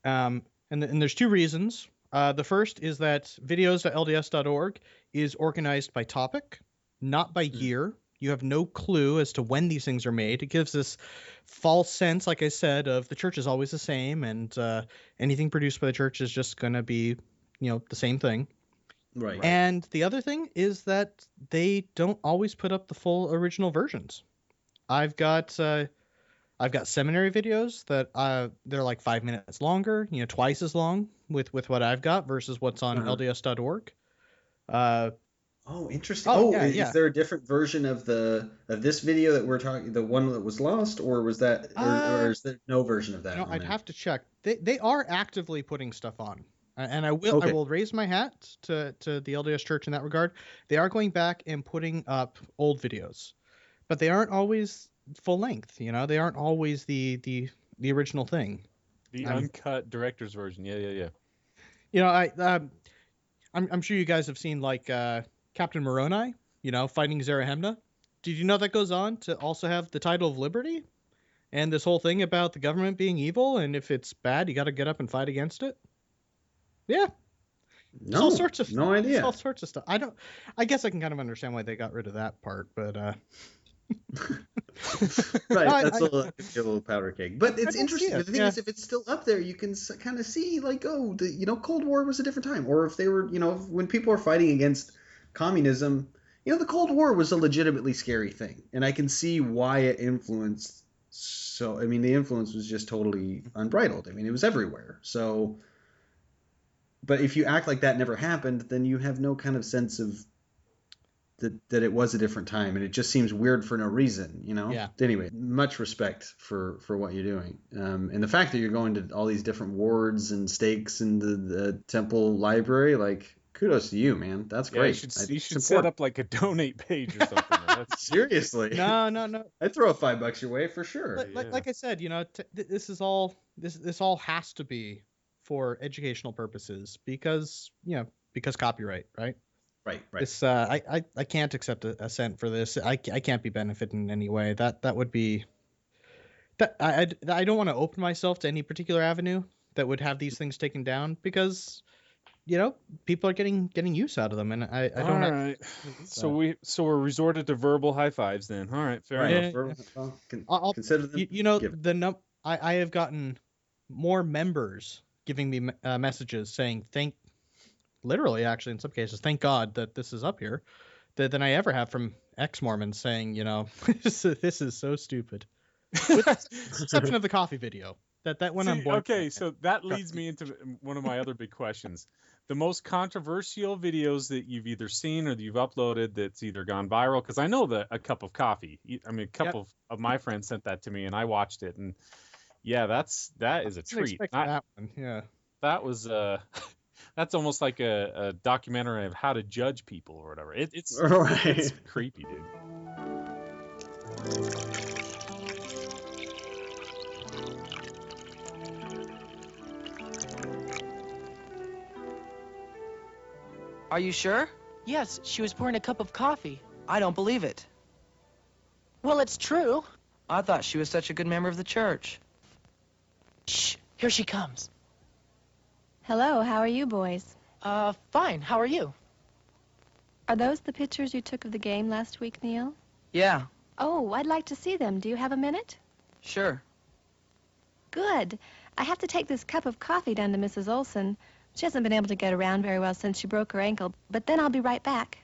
and there's two reasons. The first is that videos.lds.org is organized by topic, not by year. You have no clue as to when these things are made. It gives this false sense, like I said, of the church is always the same, and anything produced by the church is just going to be, the same thing. Right. And the other thing is that they don't always put up the full original versions. I've got seminary videos that they're like 5 minutes longer, twice as long with what I've got versus what's on LDS.org. Oh, interesting. Is there a different version of this video that we're talking, the one that was lost, or was that, or is there no version of that? I'd have to check. They are actively putting stuff on. And I will raise my hat to the LDS Church in that regard. They are going back and putting up old videos, but they aren't always full length. They aren't always the original thing. The uncut director's version. Yeah. I'm sure you guys have seen like Captain Moroni, fighting Zarahemna. Did you know that goes on to also have the title of Liberty, and this whole thing about the government being evil, and if it's bad, you got to get up and fight against it. Yeah. No, all sorts of no idea. All sorts of stuff. I guess I can kind of understand why they got rid of that part, but Right, that's a little powder keg. But it's interesting. The thing yeah. is, if it's still up there, you can kind of see, like, oh, Cold War was a different time. Or if they were, when people are fighting against communism, the Cold War was a legitimately scary thing. And I can see why it influenced. So, I mean, the influence was just totally unbridled. I mean, it was everywhere. So, but if you act like that never happened, then you have no kind of sense of that it was a different time, and it just seems weird for no reason, Yeah. Anyway, much respect for what you're doing, and the fact that you're going to all these different wards and stakes in the temple library, like, kudos to you, man. That's great. You should set up like a donate page or something. Seriously. No. I'd throw $5 your way for sure. Like I said, this is all this all has to be for educational purposes because copyright, right? Right. This I can't accept a cent for this. I can't be benefited in any way. That would be that I don't want to open myself to any particular avenue that would have these things taken down because people are getting use out of them, and I don't. All right. So we're resorted to verbal high fives then. All right, fair enough. Well, consider them. I have gotten more members giving me messages saying literally, actually, in some cases, thank God that this is up here, than I ever have from ex-Mormons saying, this is so stupid. With the exception of the coffee video. That went on board. Okay, so that leads me into one of my other big questions. The most controversial videos that you've either seen or that you've uploaded that's either gone viral, because I know that a cup of coffee. I mean, a couple of my friends sent that to me, and I watched it, and yeah, that is a treat. That one, yeah. That was that's almost like a documentary of how to judge people or whatever. It's creepy, dude. Are you sure? Yes, she was pouring a cup of coffee. I don't believe it. Well, it's true. I thought she was such a good member of the church. Shh, here she comes. Hello, how are you boys? Fine, how are you? Are those the pictures you took of the game last week, Neil? Yeah. Oh, I'd like to see them. Do you have a minute? Sure. Good. I have to take this cup of coffee down to Mrs. Olson. She hasn't been able to get around very well since she broke her ankle, but then I'll be right back.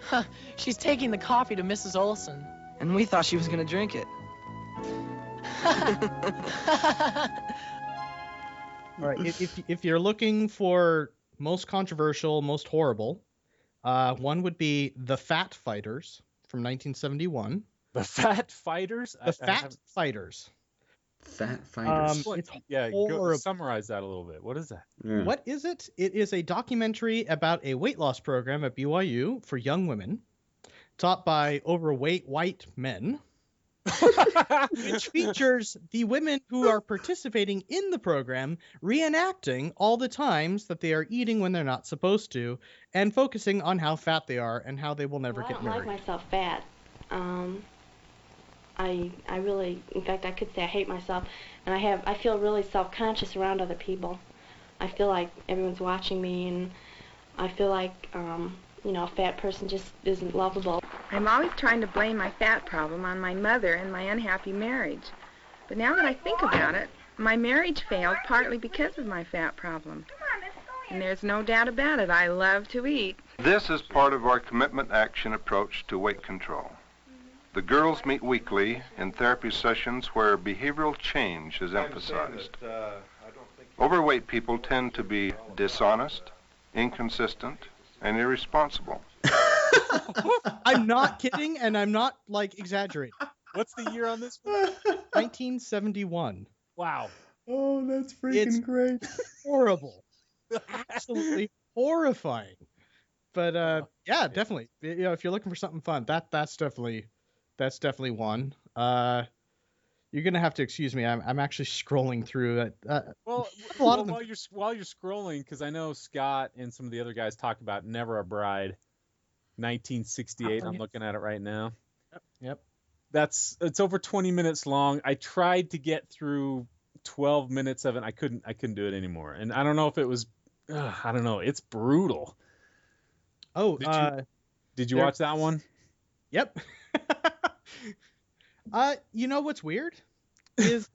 Huh, she's taking the coffee to Mrs. Olson. And we thought she was going to drink it. All right, if you're looking for most controversial, most horrible, one would be The Fat Fighters from 1971. The Fat Fighters? Fighters. Fat Fighters. It's go summarize that a little bit. What is that? Yeah. What is it? It is a documentary about a weight loss program at BYU for young women, taught by overweight white men, which features the women who are participating in the program reenacting all the times that they are eating when they're not supposed to, and focusing on how fat they are and how they will never get married. I don't like myself fat. I really, in fact, I could say I hate myself, and I feel really self-conscious around other people. I feel like everyone's watching me, and I feel like, a fat person just isn't lovable. I'm always trying to blame my fat problem on my mother and my unhappy marriage. But now that I think about it, my marriage failed partly because of my fat problem. And there's no doubt about it, I love to eat. This is part of our commitment action approach to weight control. The girls meet weekly in therapy sessions where behavioral change is emphasized. Overweight people tend to be dishonest, inconsistent, and irresponsible. I'm not kidding, and I'm not, exaggerating. What's the year on this one? 1971. Wow. Oh, that's freaking great. Horrible. Absolutely horrifying. But, yeah, definitely. If you're looking for something fun, that's definitely one. You're gonna have to excuse me. I'm actually scrolling through it. While you're scrolling, because I know Scott and some of the other guys talk about Never a Bride, 1968. I'm looking at it right now. Yep. It's over 20 minutes long. I tried to get through 12 minutes of it. I couldn't do it anymore. And I don't know if it was. I don't know. It's brutal. Oh, did you watch that one? Yep. You know what's weird is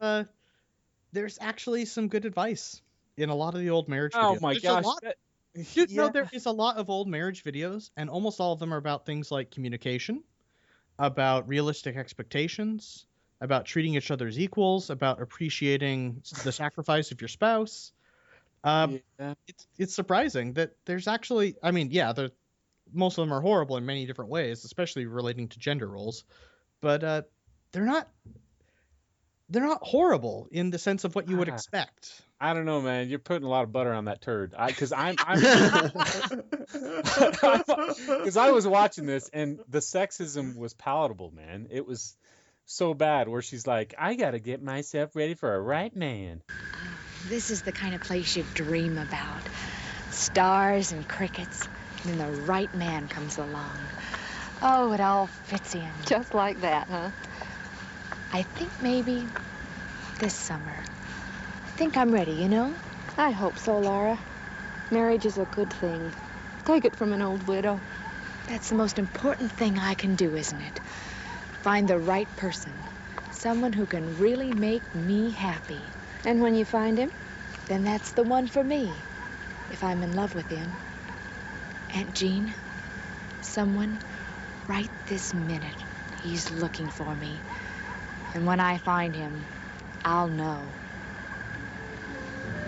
there's actually some good advice in a lot of the old marriage videos. Oh my gosh. No, there is a lot of old marriage videos, and almost all of them are about things like communication, about realistic expectations, about treating each other as equals, about appreciating the sacrifice of your spouse. It's surprising that there's actually, I mean, yeah, most of them are horrible in many different ways, especially relating to gender roles, but they're not horrible in the sense of what you would expect. I don't know, man. You're putting a lot of butter on that turd. Because I was watching this and the sexism was palatable, man. It was so bad where she's like, I gotta get myself ready for a right man. This is the kind of place you dream about. Stars and crickets, and then the right man comes along. Oh, it all fits in. Just like that, huh? I think maybe this summer. I think I'm ready, you know? I hope so, Laura. Marriage is a good thing. Take it from an old widow. That's the most important thing I can do, isn't it? Find the right person. Someone who can really make me happy. And when you find him? Then that's the one for me, if I'm in love with him. Aunt Jean, someone right this minute, he's looking for me. And when I find him, I'll know.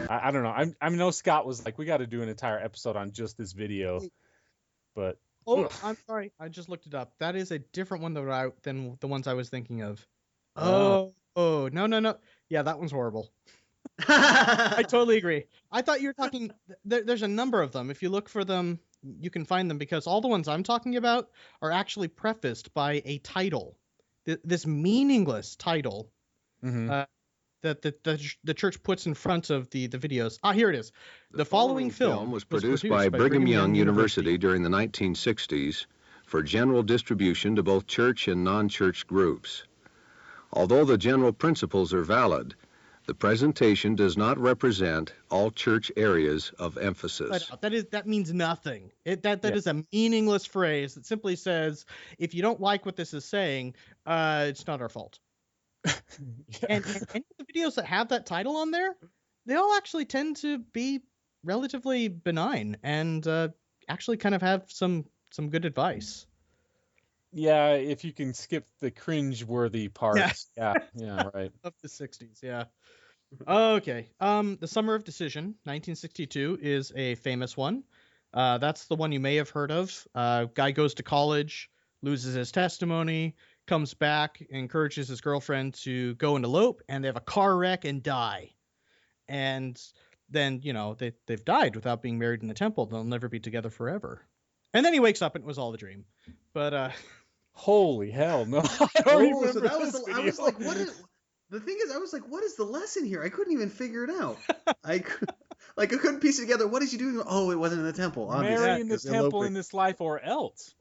I don't know. I know Scott was like, we got to do an entire episode on just this video, but oh, I'm sorry, I just looked it up. That is a different one than the ones I was thinking of. Oh, no. Yeah, that one's horrible. I totally agree. I thought you were talking. There's a number of them. If you look for them, you can find them because all the ones I'm talking about are actually prefaced by a title, this meaningless title. Mm-hmm. That the church puts in front of the videos. Here it is. The following film was produced by Brigham Young University during the 1960s for general distribution to both church and non-church groups. Although the general principles are valid, the presentation does not represent all church areas of emphasis. That means nothing. That is a meaningless phrase that simply says, if you don't like what this is saying, it's not our fault. And any of the videos that have that title on there, they all actually tend to be relatively benign and actually kind of have some good advice. Yeah, if you can skip the cringe-worthy parts. Yeah, right. Of the 60s, yeah. Okay. The Summer of Decision, 1962, is a famous one. That's the one you may have heard of. Guy goes to college, loses his testimony, comes back, encourages his girlfriend to go and elope, and they have a car wreck and die. And then, they've died without being married in the temple. They'll never be together forever. And then he wakes up and it was all a dream. But, holy hell, no. I don't remember so that was this I video. was like, what is... The thing is, I was like, what is the lesson here? I couldn't even figure it out. I couldn't piece it together. What is he doing? Oh, it wasn't in the temple. Obviously. Marry in the temple in this life or else.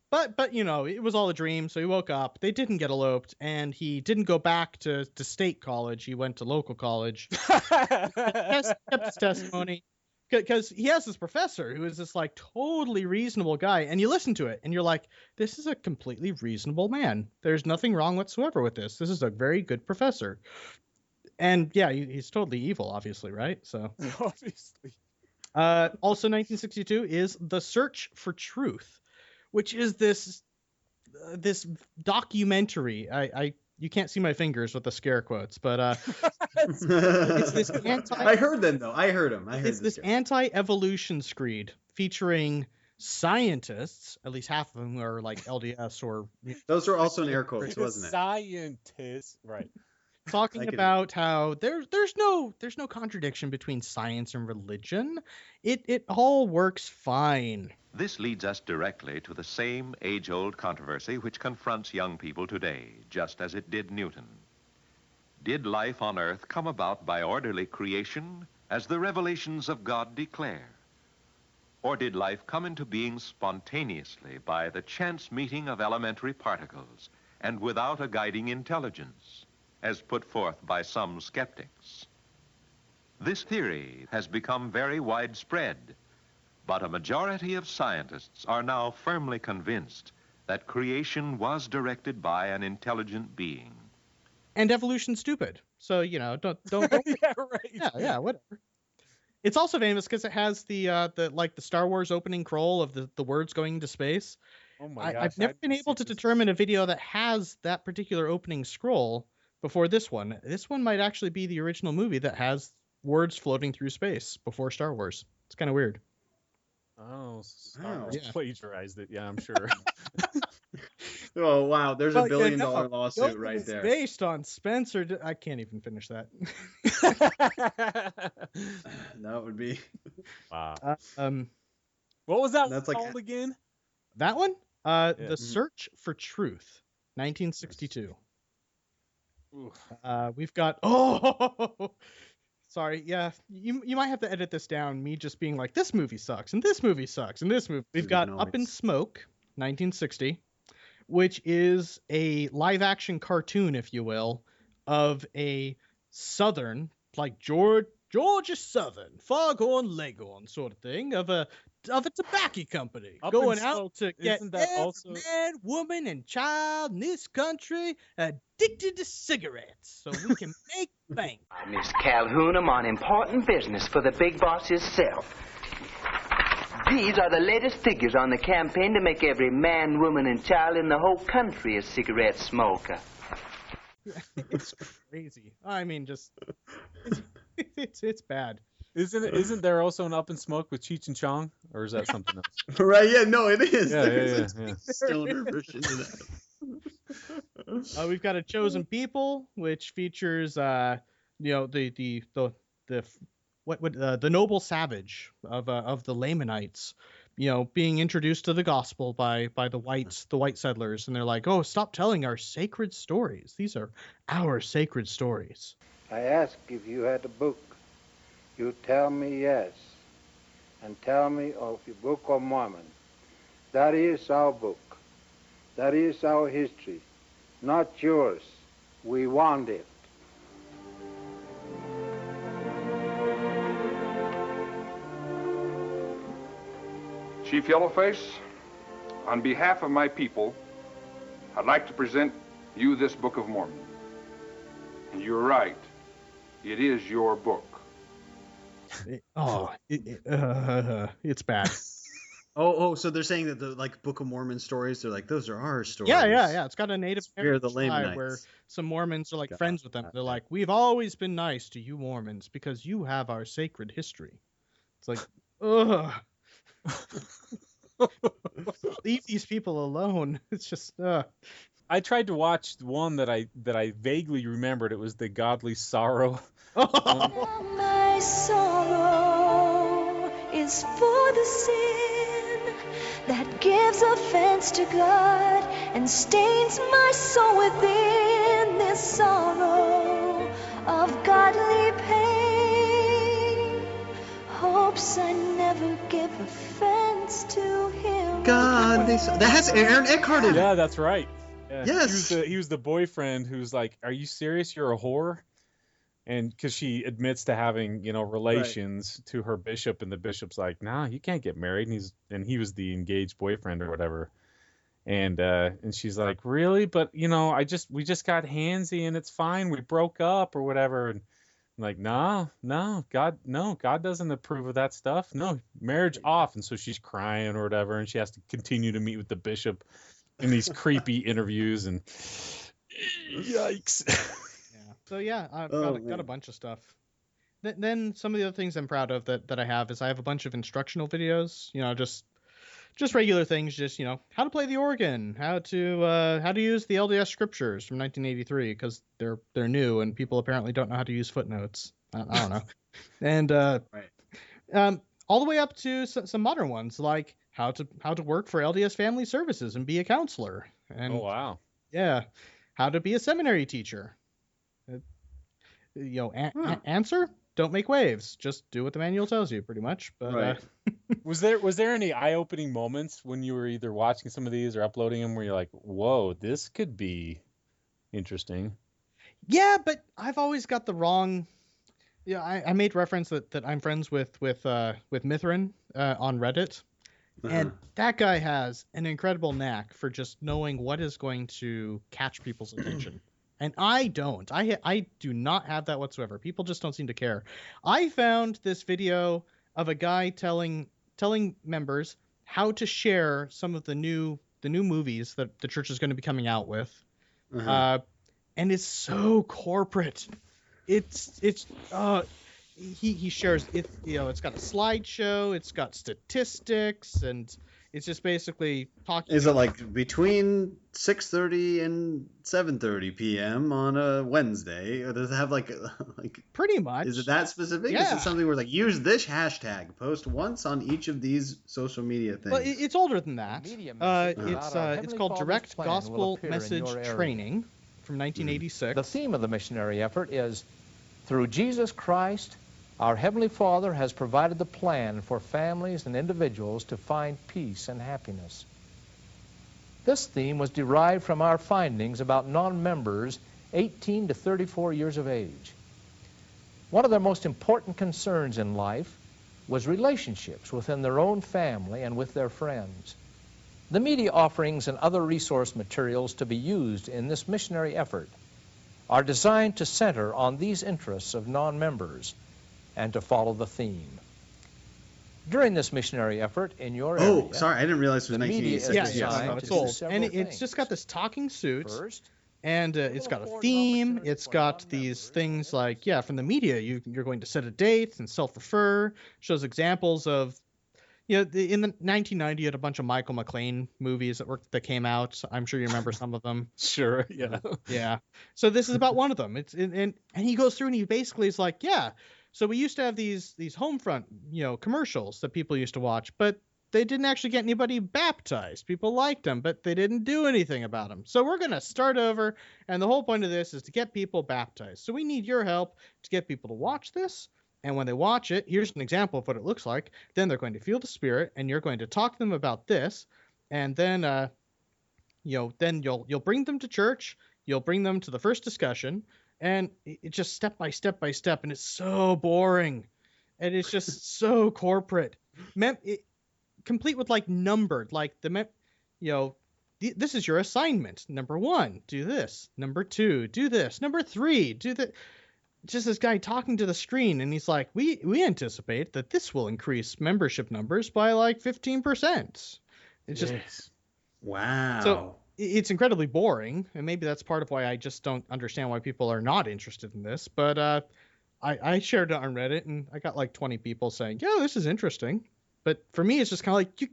But it was all a dream, so he woke up. They didn't get eloped, and he didn't go back to state college. He went to local college. Kept his testimony. Because he has this professor who is this like totally reasonable guy, and you listen to it and you're like, this is a completely reasonable man. There's nothing wrong whatsoever with this. This is a very good professor. And yeah, he's totally evil, obviously, right? So obviously. Also 1962 is The Search for Truth, which is this documentary. You can't see my fingers with the scare quotes, but it's this I heard them though. I heard them. It's this anti-evolution screed featuring scientists. At least half of them are like LDS or. Those are also in air quotes, wasn't it? Scientists, right? Talking about how there's no contradiction between science and religion. It all works fine. This leads us directly to the same age-old controversy which confronts young people today, just as it did Newton. Did life on Earth come about by orderly creation, as the revelations of God declare? Or did life come into being spontaneously by the chance meeting of elementary particles, and without a guiding intelligence, as put forth by some skeptics? This theory has become very widespread, But a majority of scientists are now firmly convinced that creation was directed by an intelligent being. And evolution's stupid. So, you know, don't Yeah, right. yeah, whatever. It's also famous because it has the Star Wars opening crawl of the words going into space. Oh my gosh. I've never been able to determine a video that has that particular opening scroll before this one. This one might actually be the original movie that has words floating through space before Star Wars. It's kind of weird. Oh, Star Wars plagiarized it. Yeah, I'm sure. Oh wow, there's Well, $1 billion lawsuit right it's there. based on Spencer. I can't even finish that. That would be. Wow. What was that That's one like called again? That one? Yeah. The Search for Truth, 1962. We've got sorry, yeah, you might have to edit this down. Me just being like, this movie sucks, and this movie sucks, and this movie. We've got Up in Smoke, 1960, which is a live-action cartoon, if you will, of a Southern, like Georgia Southern, Foghorn Leghorn sort of thing, of a tobacco company Up in going Smoke, out to get isn't that every also- man, woman, and child in this country addicted to cigarettes so we can make bank. Miss Calhoun, I'm on important business for the big boss himself. These are the latest figures on the campaign to make every man, woman, and child in the whole country a cigarette smoker. It's crazy. I mean, just it's bad. Isn't there also an Up in Smoke with Cheech and Chong, or is that something else? Right? Yeah, no, it is. Yeah, There's yeah. a stoner version of that. We've got A Chosen People, which features the noble savage of the Lamanites, being introduced to the gospel by the white settlers, and they're like, oh, stop telling our sacred stories. These are our sacred stories. I ask if you had a book. You tell me yes, and tell me of the Book of Mormon. That is our book. That is our history, not yours. We want it. Chief Yellowface, on behalf of my people, I'd like to present you this Book of Mormon. And you're right, it is your book. It's bad. So they're saying that the Book of Mormon stories, they're like, those are our stories. Yeah. It's got a Native Fear the American tribe Lamanites. where some Mormons are like friends with them. They're like, we've always been nice to you Mormons because you have our sacred history. It's like, ugh. Leave these people alone. It's just, I tried to watch one that I vaguely remembered. It was The Godly Sorrow. My sorrow is for the sin that gives offense to God and stains my soul within. This sorrow of godly pain hopes I never give offense to him. God, that has Aaron Eckhart in it. Yeah, that's right. Yeah. Yes. He was the boyfriend who's like, are you serious? You're a whore? And because she admits to having, relations to her bishop, and the bishop's like, nah, you can't get married. And he was the engaged boyfriend or whatever. And she's like, really? But we just got handsy and it's fine. We broke up or whatever. And I'm like, no, God doesn't approve of that stuff. No, marriage off. And so she's crying or whatever, and she has to continue to meet with the bishop in these creepy interviews, and yikes. So yeah, I've got a bunch of stuff. Then some of the other things I'm proud of that I have is I have a bunch of instructional videos. Just regular things. Just how to play the organ, how to use the LDS scriptures from 1983 because they're new and people apparently don't know how to use footnotes. I don't know. And all the way up to some modern ones like how to work for LDS Family Services and be a counselor. And oh wow. Yeah, how to be a seminary teacher. Answer: don't make waves. Just do what the manual tells you, pretty much. But right. Was there any eye-opening moments when you were either watching some of these or uploading them where you're like, whoa, this could be interesting? Yeah, but I've always got the wrong. Yeah, I made reference that I'm friends with Mithrin, on Reddit. And that guy has an incredible knack for just knowing what is going to catch people's attention. And I don't. I do not have that whatsoever. People just don't seem to care. I found this video of a guy telling members how to share some of the new movies that the church is going to be coming out with. And it's so corporate. He shares it, it's got a slideshow, it's got statistics, and it's just basically talking. Is it like between 6:30 and 7:30 p.m. on a Wednesday, or does it have like pretty much? Is it that specific? Yeah. Is it something where like use this hashtag, post once on each of these social media things? Well, it's older than that. It's called Direct Gospel Message Training from 1986. The theme of the missionary effort is, through Jesus Christ, our Heavenly Father has provided the plan for families and individuals to find peace and happiness. This theme was derived from our findings about non-members 18 to 34 years of age. One of their most important concerns in life was relationships within their own family and with their friends. The media offerings and other resource materials to be used in this missionary effort are designed to center on these interests of non-members and to follow the theme. During this missionary effort in your area... Oh, sorry, I didn't realize it was 1986. Yeah, it's old. And it's just got this talking suit, and it's got a theme. It's got these things like, from the media, you're going to set a date and self-refer, shows examples of, in the 1990, you had a bunch of Michael McLean movies that came out. I'm sure you remember some of them. Sure, yeah. Yeah. So this is about one of them. And he goes through and he basically is like, so we used to have these home front, commercials that people used to watch, but they didn't actually get anybody baptized. People liked them, but they didn't do anything about them. So we're going to start over, and the whole point of this is to get people baptized. So we need your help to get people to watch this, and when they watch it, here's an example of what it looks like. Then they're going to feel the Spirit, and you're going to talk to them about this, and then, then you'll bring them to church, you'll bring them to the first discussion, and it's just step by step by step, and it's so boring, and it's just so corporate. Complete with numbered, this is your assignment. Number 1, do this. Number 2, do this. Number 3, do that. Just this guy talking to the screen, and he's like, we anticipate that this will increase membership numbers by 15%. It's just wow. So it's incredibly boring, and maybe that's part of why I just don't understand why people are not interested in this. But I shared it on Reddit, and I got 20 people saying, "Yeah, this is interesting." But for me, it's just kind of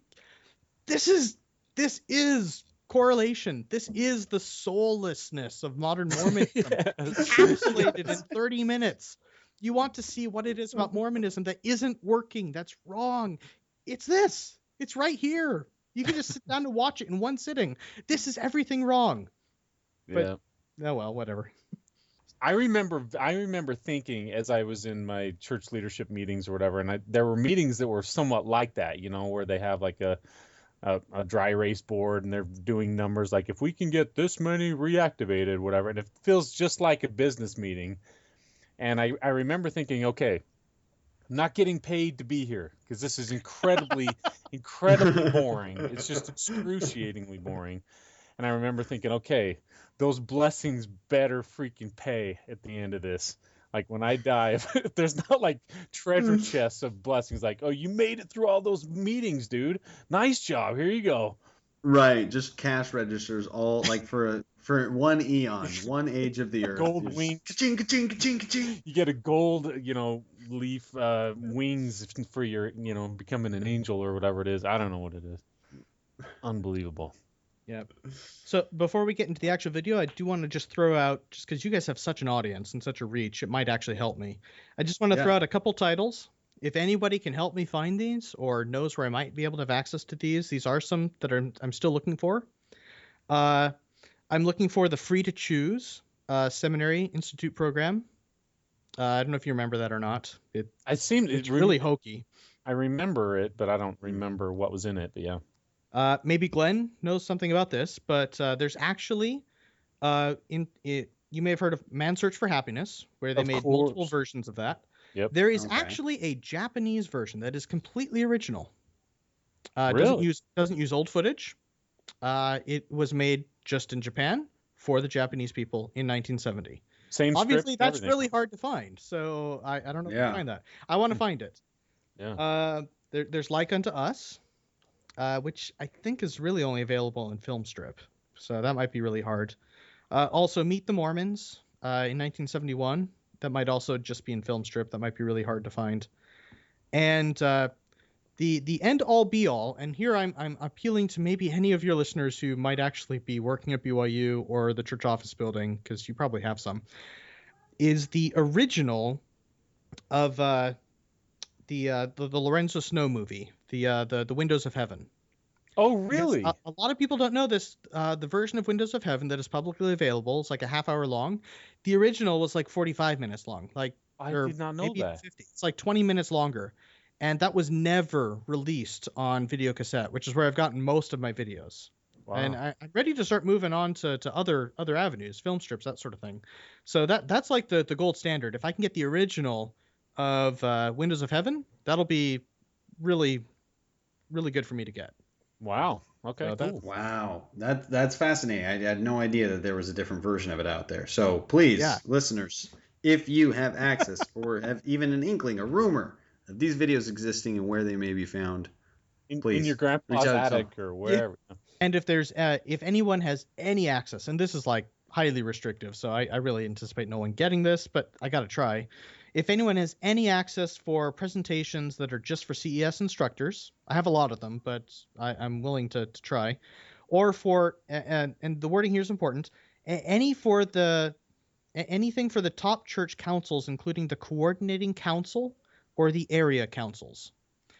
this is correlation. This is the soullessness of modern Mormonism, encapsulated in 30 minutes. You want to see what it is about Mormonism that isn't working, that's wrong. It's this. It's right here. You can just sit down and watch it in one sitting. This is everything wrong. But, oh well, whatever. I remember thinking as I was in my church leadership meetings or whatever, and there were meetings that were somewhat like that, where they have a dry erase board and they're doing numbers like, if we can get this many reactivated, whatever, and it feels just like a business meeting. And I remember thinking, okay, I'm not getting paid to be here because this is incredibly boring. It's just excruciatingly boring. And I remember thinking, okay, those blessings better freaking pay at the end of this. Like when I die, if there's not treasure chests of blessings, oh, you made it through all those meetings, dude. Nice job. Here you go. Right. Just cash registers all for one eon, one age of the earth. Gold wings. Ka-ching, ka-ching, ka-ching, ka-ching. You get a gold, leaf wings for your, becoming an angel or whatever it is. I don't know what it is. Unbelievable. Yep. So before we get into the actual video, I do want to just throw out, just because you guys have such an audience and such a reach, it might actually help me. I just want to throw out a couple titles. If anybody can help me find these or knows where I might be able to have access to these are some that I'm still looking for. I'm looking for the Free to Choose Seminary Institute program. I don't know if you remember that or not. It's really hokey. I remember it, but I don't remember what was in it. But yeah. Maybe Glenn knows something about this, but there's actually, you may have heard of Man's Search for Happiness, where they made multiple versions of that. Yep. There is actually a Japanese version that is completely original. Really? Doesn't use old footage. It was made just in Japan for the Japanese people in 1970. Same Obviously, script, that's everything. really hard to find. So I don't know if I find that. I want to find it. Yeah. There's Like Unto Us, which I think is really only available in film strip. So that might be really hard. Also, Meet the Mormons in 1971. That might also just be in film strip. That might be really hard to find. And the end all be all, and here I'm appealing to maybe any of your listeners who might actually be working at BYU or the church office building, because you probably have some, is the original of the Lorenzo Snow movie, the Windows of Heaven. Oh, really? Because a lot of people don't know this. The version of Windows of Heaven that is publicly available is like a half hour long. The original was like 45 minutes long. I did not know that. 50. It's like 20 minutes longer. And that was never released on video cassette, which is where I've gotten most of my videos. Wow. And I'm ready to start moving on to other avenues, film strips, that sort of thing. So that's like the gold standard. If I can get the original of Windows of Heaven, that'll be really, really good for me to get. Wow. Okay. Cool. Wow. That's fascinating. I had no idea that there was a different version of it out there. So please, listeners, if you have access or have even an inkling, a rumor of these videos existing and where they may be found, please in your grandpa's attic or wherever. Yeah. And if there's if anyone has any access, and this is like highly restrictive, so I really anticipate no one getting this, but I got to try. If anyone has any access for presentations that are just for CES instructors, I have a lot of them, but I'm willing to try, or for and the wording here is important. Anything for the top church councils, including the coordinating council or the area councils.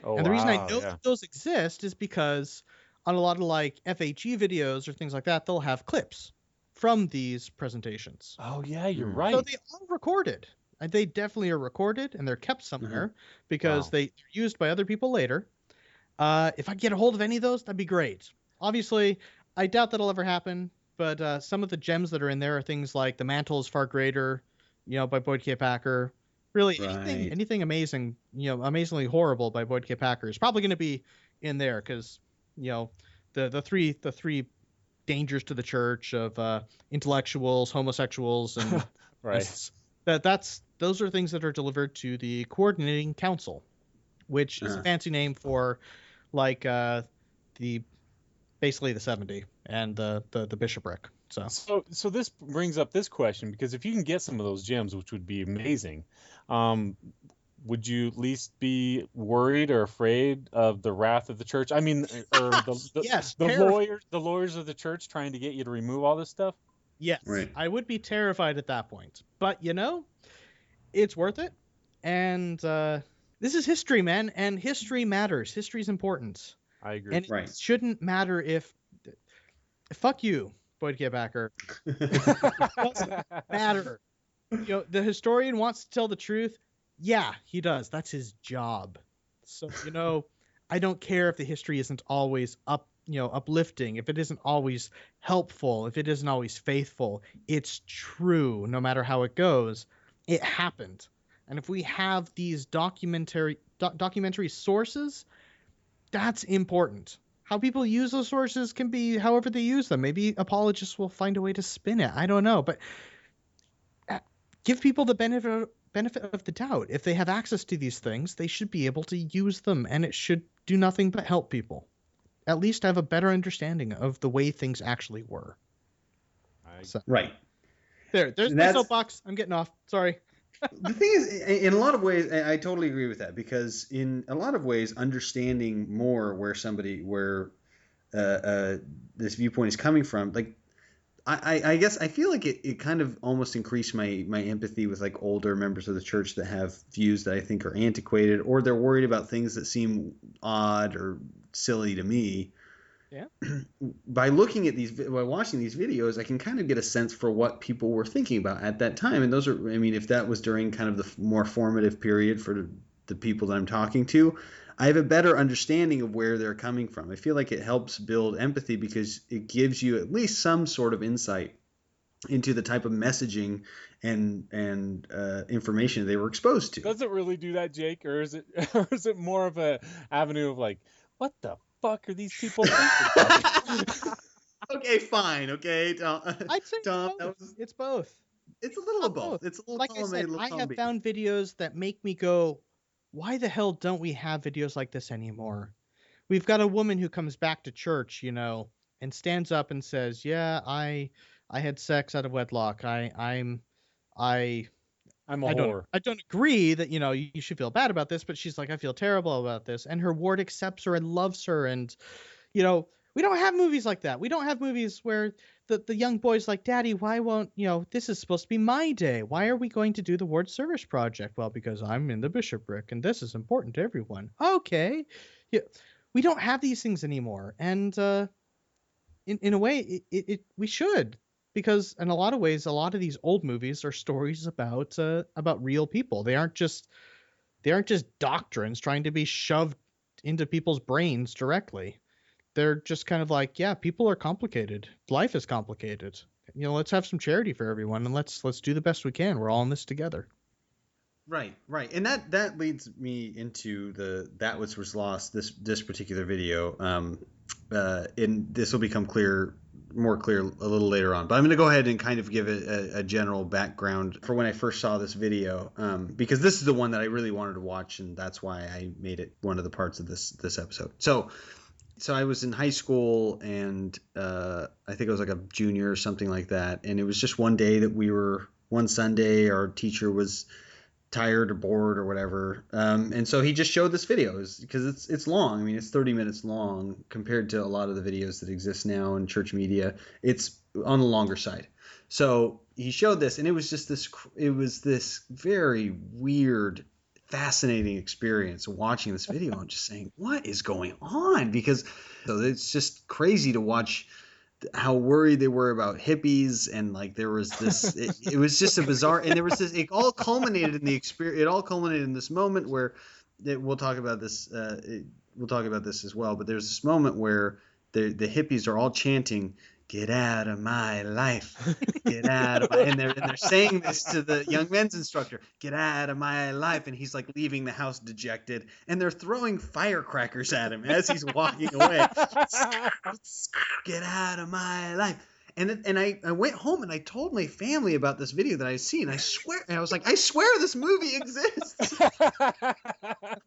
And the reason I know that those exist is because on a lot of like FHE videos or things like that, they'll have clips from these presentations. Oh yeah, you're right. So they are recorded. They definitely are recorded, and they're kept somewhere because they're used by other people later. If I get a hold of any of those, that'd be great. Obviously, I doubt that'll ever happen, but some of the gems that are in there are things like The Mantle is Far Greater, by Boyd K. Packer. Really, anything amazing, amazingly horrible by Boyd K. Packer is probably going to be in there because, the three dangers to the church of intellectuals, homosexuals, and right. Those are things that are delivered to the coordinating council, which is a fancy name for like basically the 70 and the bishopric. So this brings up this question, because if you can get some of those gems, which would be amazing, would you at least be worried or afraid of the wrath of the church? I mean, or the lawyers of the church trying to get you to remove all this stuff? Yes, I would be terrified at that point. But, it's worth it. And this is history, man. And history matters. History is important. I agree. And it shouldn't matter if... Fuck you, Boyd K. Packer. It doesn't matter. The historian wants to tell the truth. Yeah, he does. That's his job. So, I don't care if the history isn't always uplifting, if it isn't always helpful, if it isn't always faithful. It's true, no matter how it goes. It happened. And if we have these documentary sources, that's important. How people use those sources can be however they use them. Maybe apologists will find a way to spin it. I don't know. But give people the benefit of the doubt. If they have access to these things, they should be able to use them, and it should do nothing but help people. At least have a better understanding of the way things actually were. Right. There's my soapbox. I'm getting off. Sorry. The thing is, in a lot of ways, I totally agree with that, because in a lot of ways, understanding more where this viewpoint is coming from, like, I guess I feel like it kind of almost increased my empathy with like older members of the church that have views that I think are antiquated, or they're worried about things that seem odd or silly to me. Yeah. By watching these videos, I can kind of get a sense for what people were thinking about at that time. And those are, if that was during kind of the more formative period for the people that I'm talking to, I have a better understanding of where they're coming from. I feel like it helps build empathy because it gives you at least some sort of insight into the type of messaging and information they were exposed to. Does it really do that, Jake, or is it more of a avenue of like, what the fuck are these people thinking? Okay, fine. Okay, Tom. I'd say Tom, it's both. It's a little of both. It's a little like column I A, said, little I column have B. found videos that make me go, why the hell don't we have videos like this anymore? We've got a woman who comes back to church, and stands up and says, "Yeah, I had sex out of wedlock. I'm a whore. I don't agree that you should feel bad about this, but she's like, I feel terrible about this, and her ward accepts her and loves her, and we don't have movies like that. We don't have movies where the young boy's like, Daddy, why won't this is supposed to be my day. Why are we going to do the ward service project? Well, because I'm in the bishopric and this is important to everyone. Okay, yeah. We don't have these things anymore, and in a way, we should, because in a lot of ways, a lot of these old movies are stories about real people. They aren't just doctrines trying to be shoved into people's brains directly. They're just kind of like, yeah, people are complicated. Life is complicated. Let's have some charity for everyone, and let's do the best we can. We're all in this together. Right, and that leads me into that which was lost. This particular video, and this will become more clear a little later on. But I'm going to go ahead and kind of give it a general background for when I first saw this video, because this is the one that I really wanted to watch, and that's why I made it one of the parts of this episode. So I was in high school, and I think I was like a junior or something like that, and it was just one day that one Sunday, our teacher was tired or bored or whatever, and so he just showed this video because it's long. I mean, it's 30 minutes long compared to a lot of the videos that exist now in church media. It's on the longer side. So he showed this, and it was this very weird, fascinating experience watching this video and just saying, what is going on? Because it's just crazy to watch how worried they were about hippies, and like there was this it was just a bizarre, and there was this, it all culminated in the experience. It all culminated in this moment where we'll talk about this as well, but there's this moment where the hippies are all chanting, "Get out of my life, get out of my," and they're saying this to the young men's instructor, "Get out of my life," and he's like leaving the house dejected, and they're throwing firecrackers at him as he's walking away. Get out of my life. And I went home and I told my family about this video that I seen. I swear this movie exists.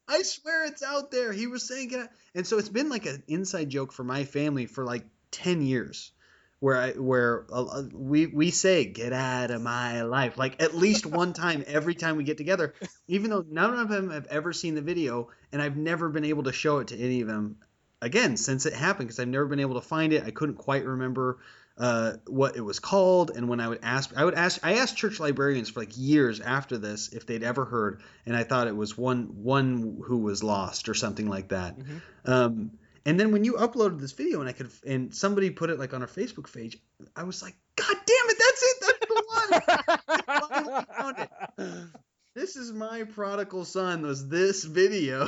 I swear it's out there. He was saying it, and so it's been like an inside joke for my family for like 10 years. Where we say, "Get out of my life," like at least one time every time we get together, even though none of them have ever seen the video, and I've never been able to show it to any of them again since it happened, because I've never been able to find it. I couldn't quite remember what it was called, and when I asked church librarians for like years after this if they'd ever heard, and I thought it was one who was lost or something like that. Mm-hmm. And then when you uploaded this video and somebody put it like on our Facebook page, I was like, God damn it, that's it. That's the one. I finally found it. This is my prodigal son, was this video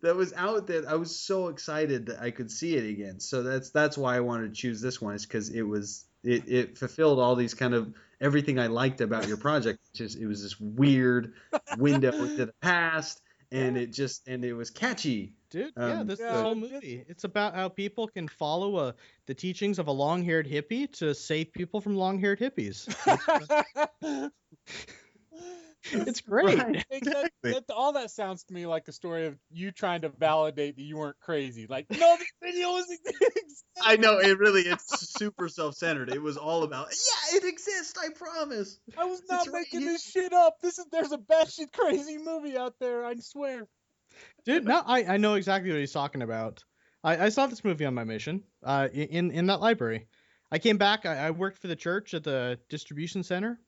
that was out there. I was so excited that I could see it again. So that's why I wanted to choose this one, is because it fulfilled all these kind of everything I liked about your project. It was this weird window into the past, and it was catchy. Dude, this whole movie, it's about how people can follow the teachings of a long-haired hippie to save people from long-haired hippies. It's great. Right. All that sounds to me like a story of you trying to validate that you weren't crazy. Like, no, this video exists. I know, it's super self-centered. It was all about, yeah, it exists, I promise. I was not making this shit up. There's a batshit crazy movie out there, I swear. Dude, no, I know exactly what he's talking about. I saw this movie on my mission in that library. I came back. I worked for the church at the distribution center.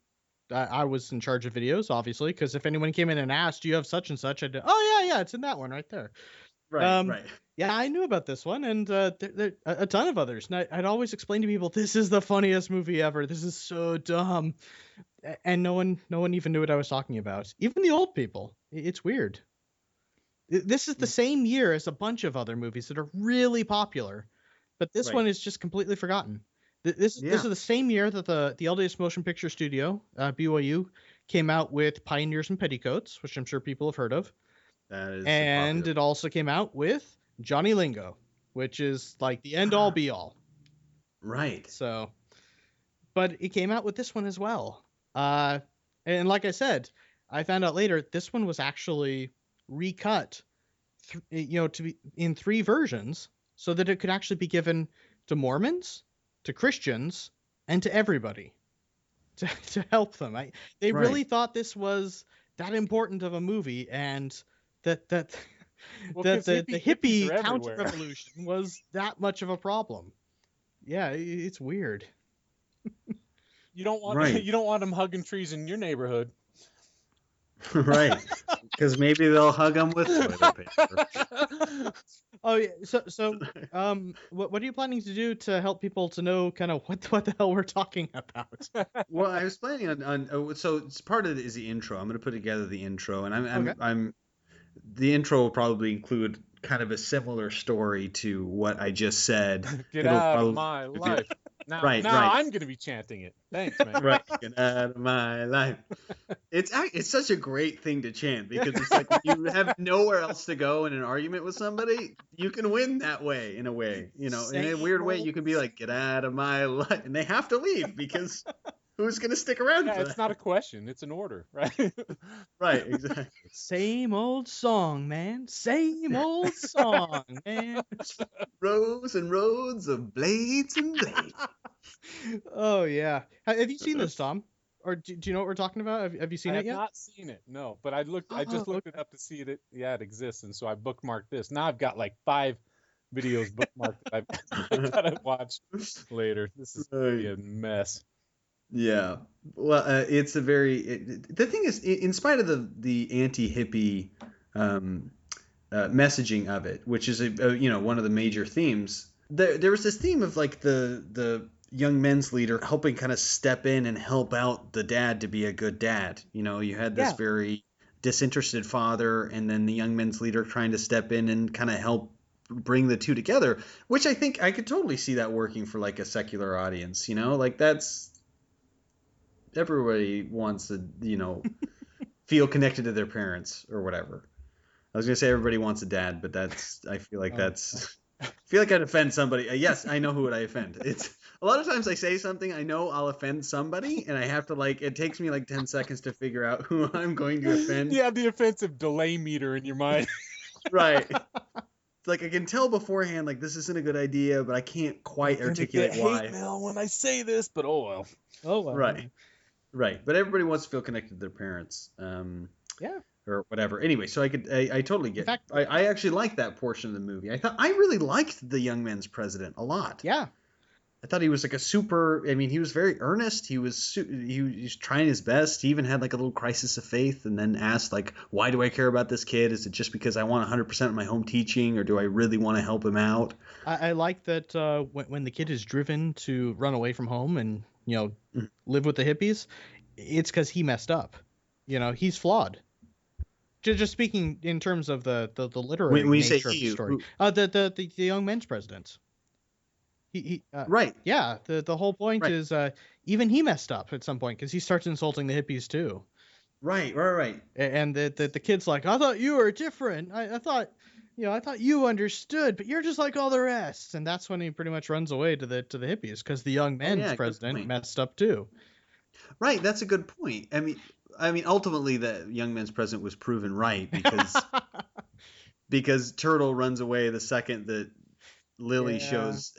I was in charge of videos, obviously, because if anyone came in and asked, "Do you have such and such?" I'd, "Oh yeah, it's in that one right there." Right. Yeah, I knew about this one, and there a ton of others. And I'd always explain to people, "This is the funniest movie ever. This is so dumb," and no one even knew what I was talking about. Even the old people. It's weird. This is the same year as a bunch of other movies that are really popular, but this one is just completely forgotten. This is the same year that the LDS Motion Picture Studio, BYU, came out with Pioneers in Petticoats, which I'm sure people have heard of. That is and it also came out with Johnny Lingo, which is like the end all be all. Right. So, but it came out with this one as well. And like I said, I found out later this one was actually recut, to be in 3 versions so that it could actually be given to Mormons, to Christians, and to everybody to help them. They really thought this was that important of a movie, and that the hippie counter revolution was that much of a problem. Yeah, it's weird. You don't want them hugging trees in your neighborhood. Right. Because maybe they'll hug them with toilet paper. Oh yeah. So what are you planning to do to help people to know kind of what the hell we're talking about? Well, I was planning on so it's part of it is the intro. I'm going to put together the intro, and I'm the intro will probably include kind of a similar story to what I just said. Get out of my life. Now I'm going to be chanting it. Thanks, man. Right. Get out of my life. It's such a great thing to chant because it's like when you have nowhere else to go in an argument with somebody, you can win that way, in a way. In a weird way, you can be like, get out of my life. And they have to leave because who's going to stick around for that? It's not a question. It's an order, right? Right, exactly. Same old song, man. Same old song, man. Rows and rows of blades and blades. Oh, yeah. Have you seen this, Tom? Or do you know what we're talking about? Have you seen it yet? I have not seen it, no. But I just looked it up to see it. Yeah, it exists. And so I bookmarked this. Now I've got like 5 videos bookmarked that I've got to watch later. This is going to be a mess. Yeah, well, it's a the thing is, in spite of the anti-hippie messaging of it, which is one of the major themes, there was this theme of like the young men's leader helping kind of step in and help out the dad to be a good dad. You had this very disinterested father, and then the young men's leader trying to step in and kind of help bring the two together, which I think I could totally see that working for like a secular audience. Like that's. Everybody wants to, feel connected to their parents or whatever. I was going to say everybody wants a dad, but I feel like I'd offend somebody. Yes, I know who would I offend. It's a lot of times I say something, I know I'll offend somebody, and I have to it takes me like 10 seconds to figure out who I'm going to offend. You have the offensive delay meter in your mind. Right. It's like I can tell beforehand, like this isn't a good idea, but I can't quite articulate why. Hate mail when I say this, but oh well. Oh well. Right, but everybody wants to feel connected to their parents, or whatever. Anyway, so I totally get. In fact, I actually liked that portion of the movie. I really liked the young men's president a lot. Yeah, I thought he was like a super. I mean, he was very earnest. He was trying his best. He even had like a little crisis of faith, and then asked like, "Why do I care about this kid? Is it just because I want 100% of my home teaching, or do I really want to help him out?" I like that when the kid is driven to run away from home and live with the hippies, it's because he messed up. He's flawed. Just speaking in terms of the literary nature of the story. The young men's president. Right. Yeah. The whole point is even he messed up at some point because he starts insulting the hippies too. Right. And the kid's like, I thought you were different. I thought you understood, but you're just like all the rest. And that's when he pretty much runs away to the hippies because the young men's president messed up too. Right, that's a good point. I mean, ultimately, the young men's president was proven right because Turtle runs away the second that Lily shows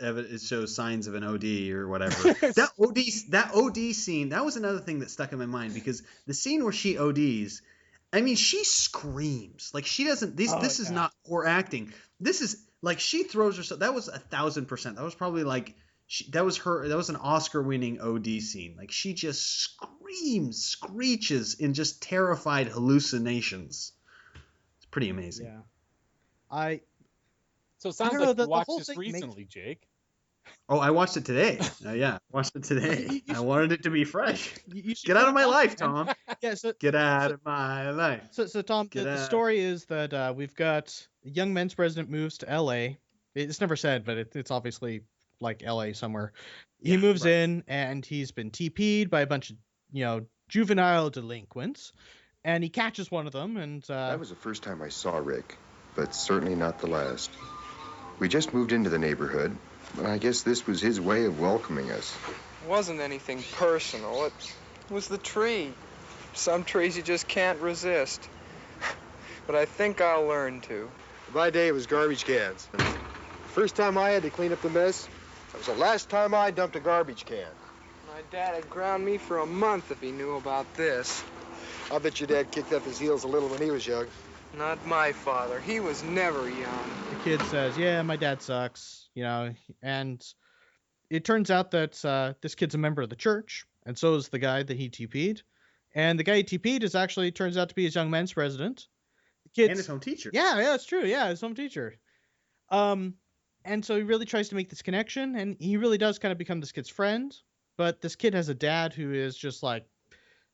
signs of an OD or whatever. that OD scene, that was another thing that stuck in my mind because the scene where she ODs. I mean, she screams like she doesn't. This is not poor acting. This is like she throws herself. That was 1,000%. That was probably like that was an Oscar-winning OD scene. Like she just screeches in just terrified hallucinations. It's pretty amazing. Yeah, So it sounds like you watched this recently, Jake. Oh, I watched it today. I watched it today. I wanted it to be fresh. Get out of my life, Tom. Get out of my life. So Tom, the story is that we've got a young men's president moves to L.A. It's never said, but it's obviously like L.A. somewhere. He moves in, and he's been TP'd by a bunch of, juvenile delinquents, and he catches one of them, and That was the first time I saw Rick, but certainly not the last. We just moved into the neighborhood, but I guess this was his way of welcoming us. It wasn't anything personal. It was the tree. Some trees you just can't resist. But I think I'll learn to. My day was garbage cans. First time I had to clean up the mess, that was the last time I dumped a garbage can. My dad had ground me for a month if he knew about this. I bet your dad kicked up his heels a little when he was young. Not my father. He was never young. the kid says, yeah, my dad sucks, and it turns out that this kid's a member of the church, and so is the guy that he TP'd. And the guy he TP'd turns out to be his young men's president. And his home teacher. Yeah, that's true. Yeah, his home teacher. And so he really tries to make this connection, and he really does kind of become this kid's friend. But this kid has a dad who is just like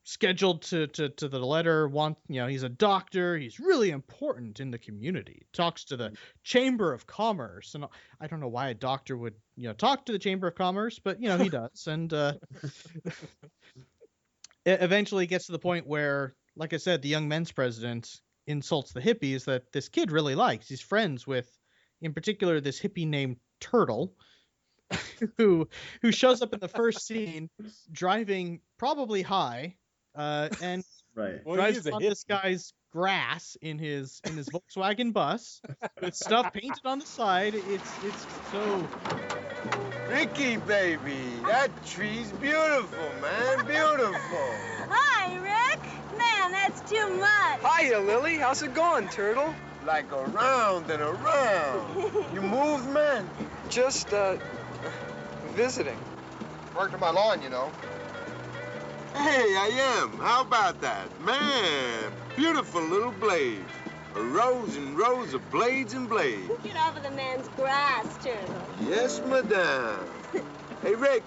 scheduled to the letter. He's a doctor. He's really important in the community. Talks to the Chamber of Commerce, and I don't know why a doctor would talk to the Chamber of Commerce, but he does. And it eventually gets to the point where, like I said, the young men's president insults the hippies that this kid really likes. He's friends with, in particular, this hippie named Turtle, who shows up in the first scene driving probably high, and drives on this guy's grass in his Volkswagen bus with stuff painted on the side. It's so. Ricky, baby, that tree's beautiful, man, beautiful. Hi, Rick. Man, that's too much. Hiya, Lily. How's it going, Turtle? Like around and around. You moved, man? Just, visiting. Worked on my lawn, Hey, I am. How about that? Man, beautiful little blades. Rows and rows of blades and blades. Get off of the man's grass, Turtle. Yes, madame. Hey, Rick,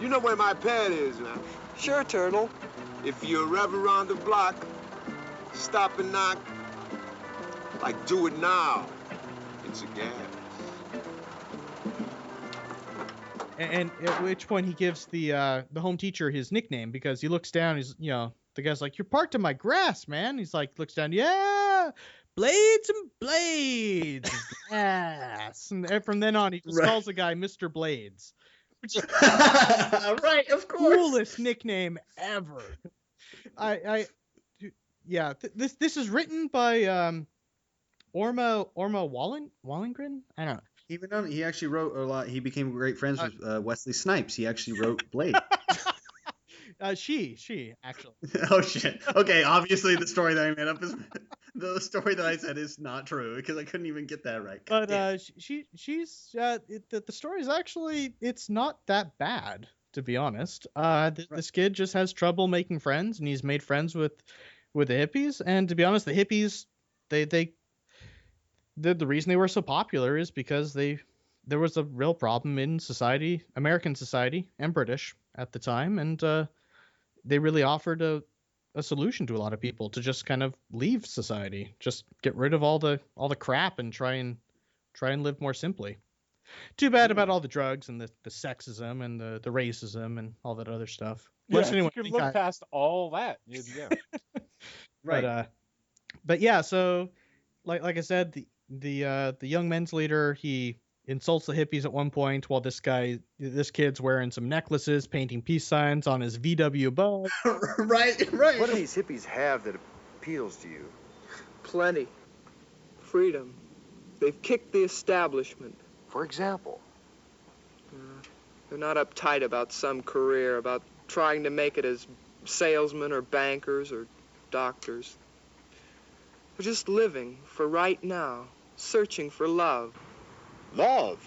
you know where my pad is now? Sure, Turtle. If you're ever on the block, stop and knock. Like, do it now. It's a gas. And at which point he gives the home teacher his nickname, because he looks down. He's the guy's like, "You're parked in my grass, man." He's like, looks down. Yeah, blades and blades. Yes. And from then on, he just calls the guy Mr. Blades. Which is right, of course. Coolest nickname ever. This is written by Orma Wallengren. I don't know. He actually wrote a lot. He became great friends with Wesley Snipes. He actually wrote Blade. She actually. Oh shit. Okay, obviously the story that I made up is the story that I said is not true, because I couldn't even get that right. But she's the story is actually, it's not that bad, to be honest. This kid just has trouble making friends, and he's made friends with the hippies. And to be honest, the hippies, the reason they were so popular is because there was a real problem in society, American society and British at the time, and they really offered a solution to a lot of people to just kind of leave society, just get rid of all the crap and try and live more simply. Too bad about all the drugs and the sexism and the racism and all that other stuff. Yeah, you can look past all that. Yeah. Right. But yeah, so like I said, the young men's leader, he insults the hippies at one point while this kid's wearing some necklaces, painting peace signs on his VW Bug. Right. What do these hippies have that appeals to you? Plenty. Freedom. They've kicked the establishment. For example? They're not uptight about some career, about trying to make it as salesmen or bankers or doctors. They're just living for right now, searching for love. Love?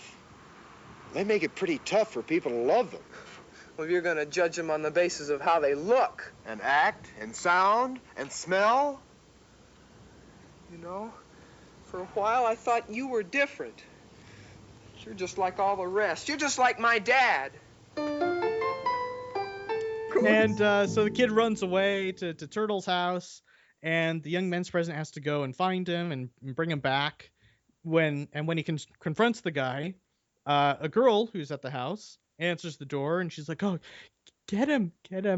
They make it pretty tough for people to love them. Well, you're going to judge them on the basis of how they look. And act, and sound, and smell. For a while I thought you were different. You're just like all the rest. You're just like my dad. And so the kid runs away to Turtle's house, and the young men's president has to go and find him and bring him back. When he confronts the guy, a girl who's at the house answers the door, and she's like, "Oh, get him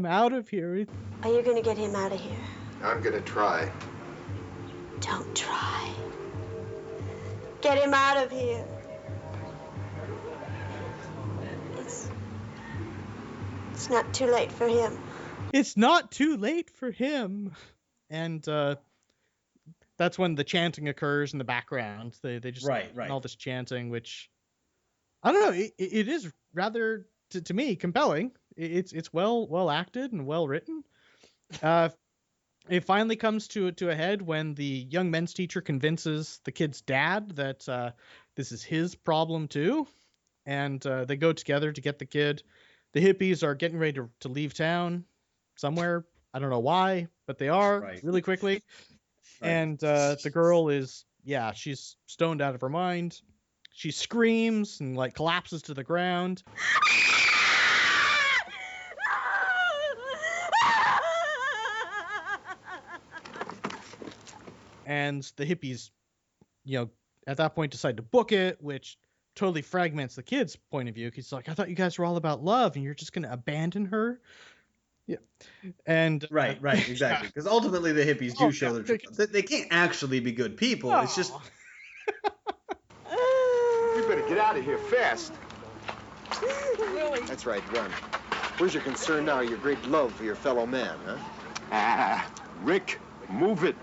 out of here." Are you going to get him out of here? I'm gonna try. Don't try. Get him out of here. It's not too late for him. It's not too late for him. And that's when the chanting occurs in the background. They just Right. all this chanting, which I don't know. It is rather to me compelling. It's well acted and well written. It finally comes to a head when the young men's teacher convinces the kid's dad that this is his problem too, and they go together to get the kid. The hippies are getting ready to leave town somewhere. I don't know why, but they are really quickly. Right. And the girl is, she's stoned out of her mind. She screams and like collapses to the ground. And the hippies, at that point decide to book it, which totally fragments the kid's point of view. He's like, I thought you guys were all about love and you're just going to abandon her. Yeah. And right, exactly. Because ultimately the hippies do show their truth. They can't actually be good people. It's just You better get out of here fast. Really? That's right, run. Where's your concern now, your great love for your fellow man, huh? Rick, move it.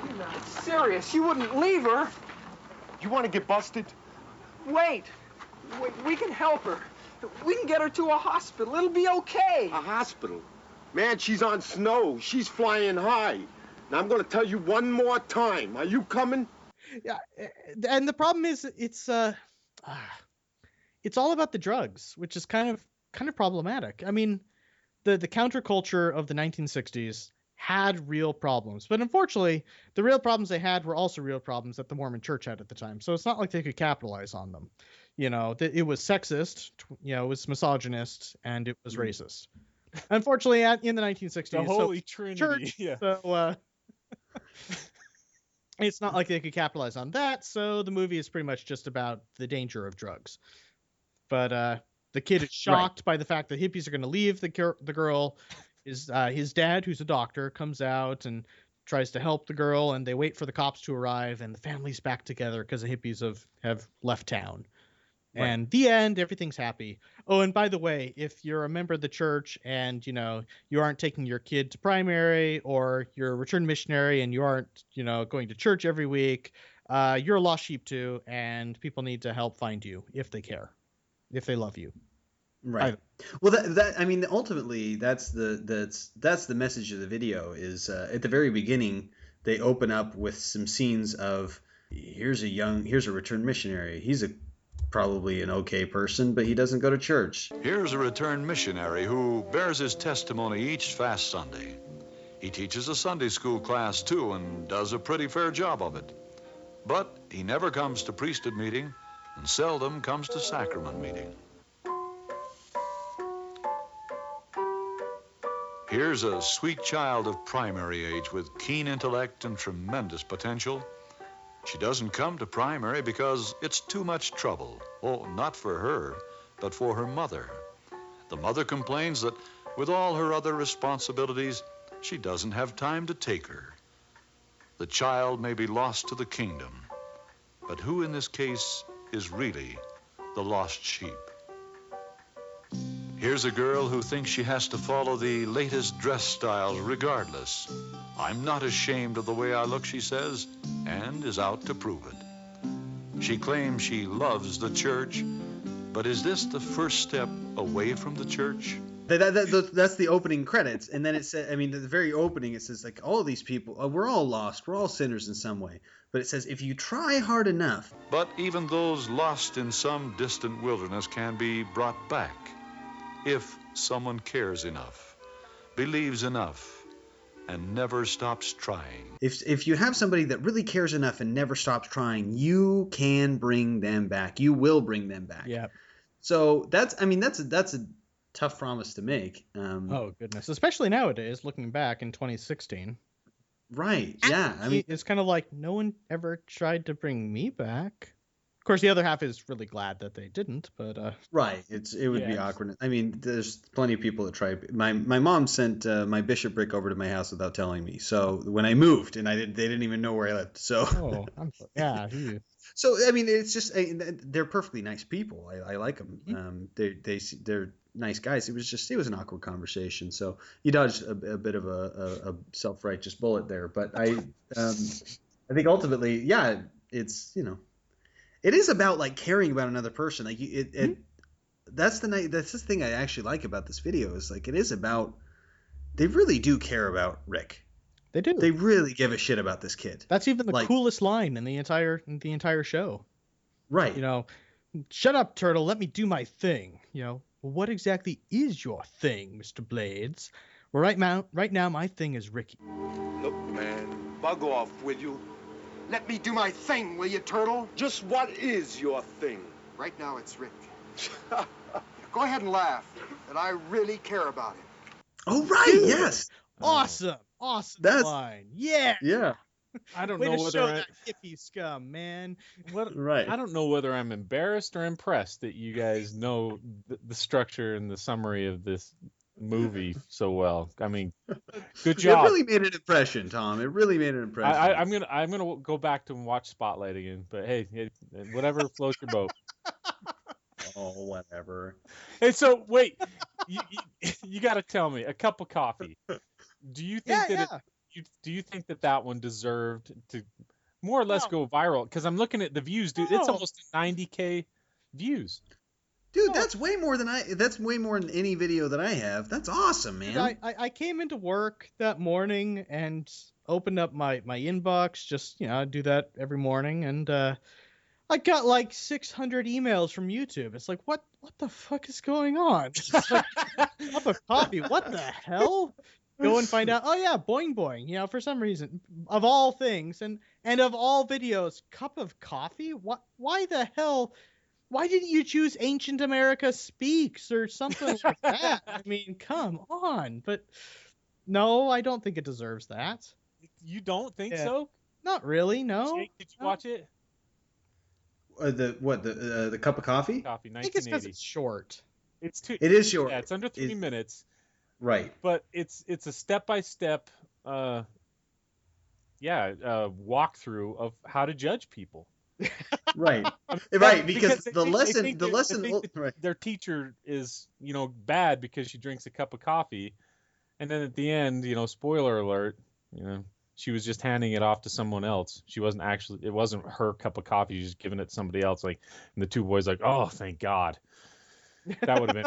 You're not serious. You wouldn't leave her. You want to get busted? Wait, we can help her. We can get her to a hospital. It'll be okay. A hospital? Man, she's on snow. She's flying high. Now, I'm going to tell you one more time. Are you coming? Yeah, and the problem is it's all about the drugs, which is kind of problematic. I mean, the counterculture of the 1960s had real problems, but unfortunately, the real problems they had were also real problems that the Mormon Church had at the time. So it's not like they could capitalize on them. It was sexist, it was misogynist, and it was racist. Unfortunately, in the 1960s, the Holy Trinity. Church, yeah. So it's not like they could capitalize on that. So the movie is pretty much just about the danger of drugs. But the kid is shocked by the fact that hippies are going to leave the girl. His dad, who's a doctor, comes out and tries to help the girl, and they wait for the cops to arrive, and the family's back together because the hippies have left town. Right. And the end, everything's happy. Oh, and by the way, if you're a member of the church and, you aren't taking your kid to primary, or you're a returned missionary and you aren't, going to church every week, you're a lost sheep too, and people need to help find you if they care, if they love you. Right. Well, ultimately, that's the message of the video. Is at the very beginning, they open up with some scenes of here's a returned missionary. He's probably an okay person, but he doesn't go to church. Here's a returned missionary who bears his testimony each fast Sunday. He teaches a Sunday school class too, and does a pretty fair job of it. But he never comes to priesthood meeting, and seldom comes to sacrament meeting. Here's a sweet child of primary age with keen intellect and tremendous potential. She doesn't come to primary because it's too much trouble. Oh, not for her, but for her mother. The mother complains that with all her other responsibilities, she doesn't have time to take her. The child may be lost to the kingdom, but who in this case is really the lost sheep? Here's a girl who thinks she has to follow the latest dress styles regardless. I'm not ashamed of the way I look, she says, and is out to prove it. She claims she loves the church, but is this the first step away from the church? That's the opening credits, and then it says, the very opening, it says, like, all these people, we're all lost, we're all sinners in some way. But it says, if you try hard enough. But even those lost in some distant wilderness can be brought back. If someone cares enough, believes enough, and never stops trying. If you have somebody that really cares enough and never stops trying, you can bring them back. You will bring them back. Yeah. So that's a tough promise to make. Oh goodness, especially nowadays, looking back in 2016. Right. Yeah. It's kind of like no one ever tried to bring me back. course, the other half is really glad that they didn't, but right, it would be awkward. I mean, there's plenty of people that try. My mom sent my bishopric over to my house without telling me. So when I moved, and they didn't even know where I lived. So So I mean, it's just they're perfectly nice people. I like them. Mm-hmm. They're nice guys. It was an awkward conversation. So you dodged a bit of a self-righteous bullet there. But I think ultimately, yeah, it's it is about like caring about another person. Like that's the thing I actually like about this video is like it is about they really do care about Rick. They do. They really give a shit about this kid. That's even the coolest line in the entire show. Right. Shut up, Turtle. Let me do my thing. Well, what exactly is your thing, Mr. Blades? Well, right now, my thing is Ricky. Look, man, bug off, will you? Let me do my thing, will you, Turtle? Just what is your thing? Right now, it's Rick. Go ahead and laugh, that I really care about him. Oh, right, Dude. Yes. Awesome line. Yeah. Yeah. I don't Way know to whether show that hippie scum, man. Right. I don't know whether I'm embarrassed or impressed that you guys know the structure and the summary of this movie so well. I mean, good job. It really made an impression, Tom. It really made an impression. I'm gonna go back to and watch Spotlight again. But hey, whatever floats your boat. Oh, whatever. Hey, so wait, you got to tell me, a cup of coffee. Do you think do you think that one deserved to more or less go viral? Because I'm looking at the views, dude. It's almost 90K views. Dude, that's way more than any video that I have. That's awesome, man. I came into work that morning and opened up my inbox. Just I do that every morning, and I got like 600 emails from YouTube. It's like, what the fuck is going on? It's like, cup of coffee. What the hell? Go and find out. Oh yeah, boing boing. For some reason, of all things, and of all videos, cup of coffee. What? Why the hell? Why didn't you choose Ancient America Speaks or something like that? I mean, come on. But no, I don't think it deserves that. You don't think so? Not really. No. Jake, did you watch it? The cup of coffee? Coffee, 1980. I think it's because it's short. It is short. Yeah, it's under 3 minutes. Right. But it's a step-by-step walkthrough of how to judge people. Right. Right, because the lesson their teacher is, bad because she drinks a cup of coffee, and then at the end, spoiler alert, she was just handing it off to someone else. It wasn't her cup of coffee. She was just giving it to somebody else. And the two boys oh, thank God. That would have been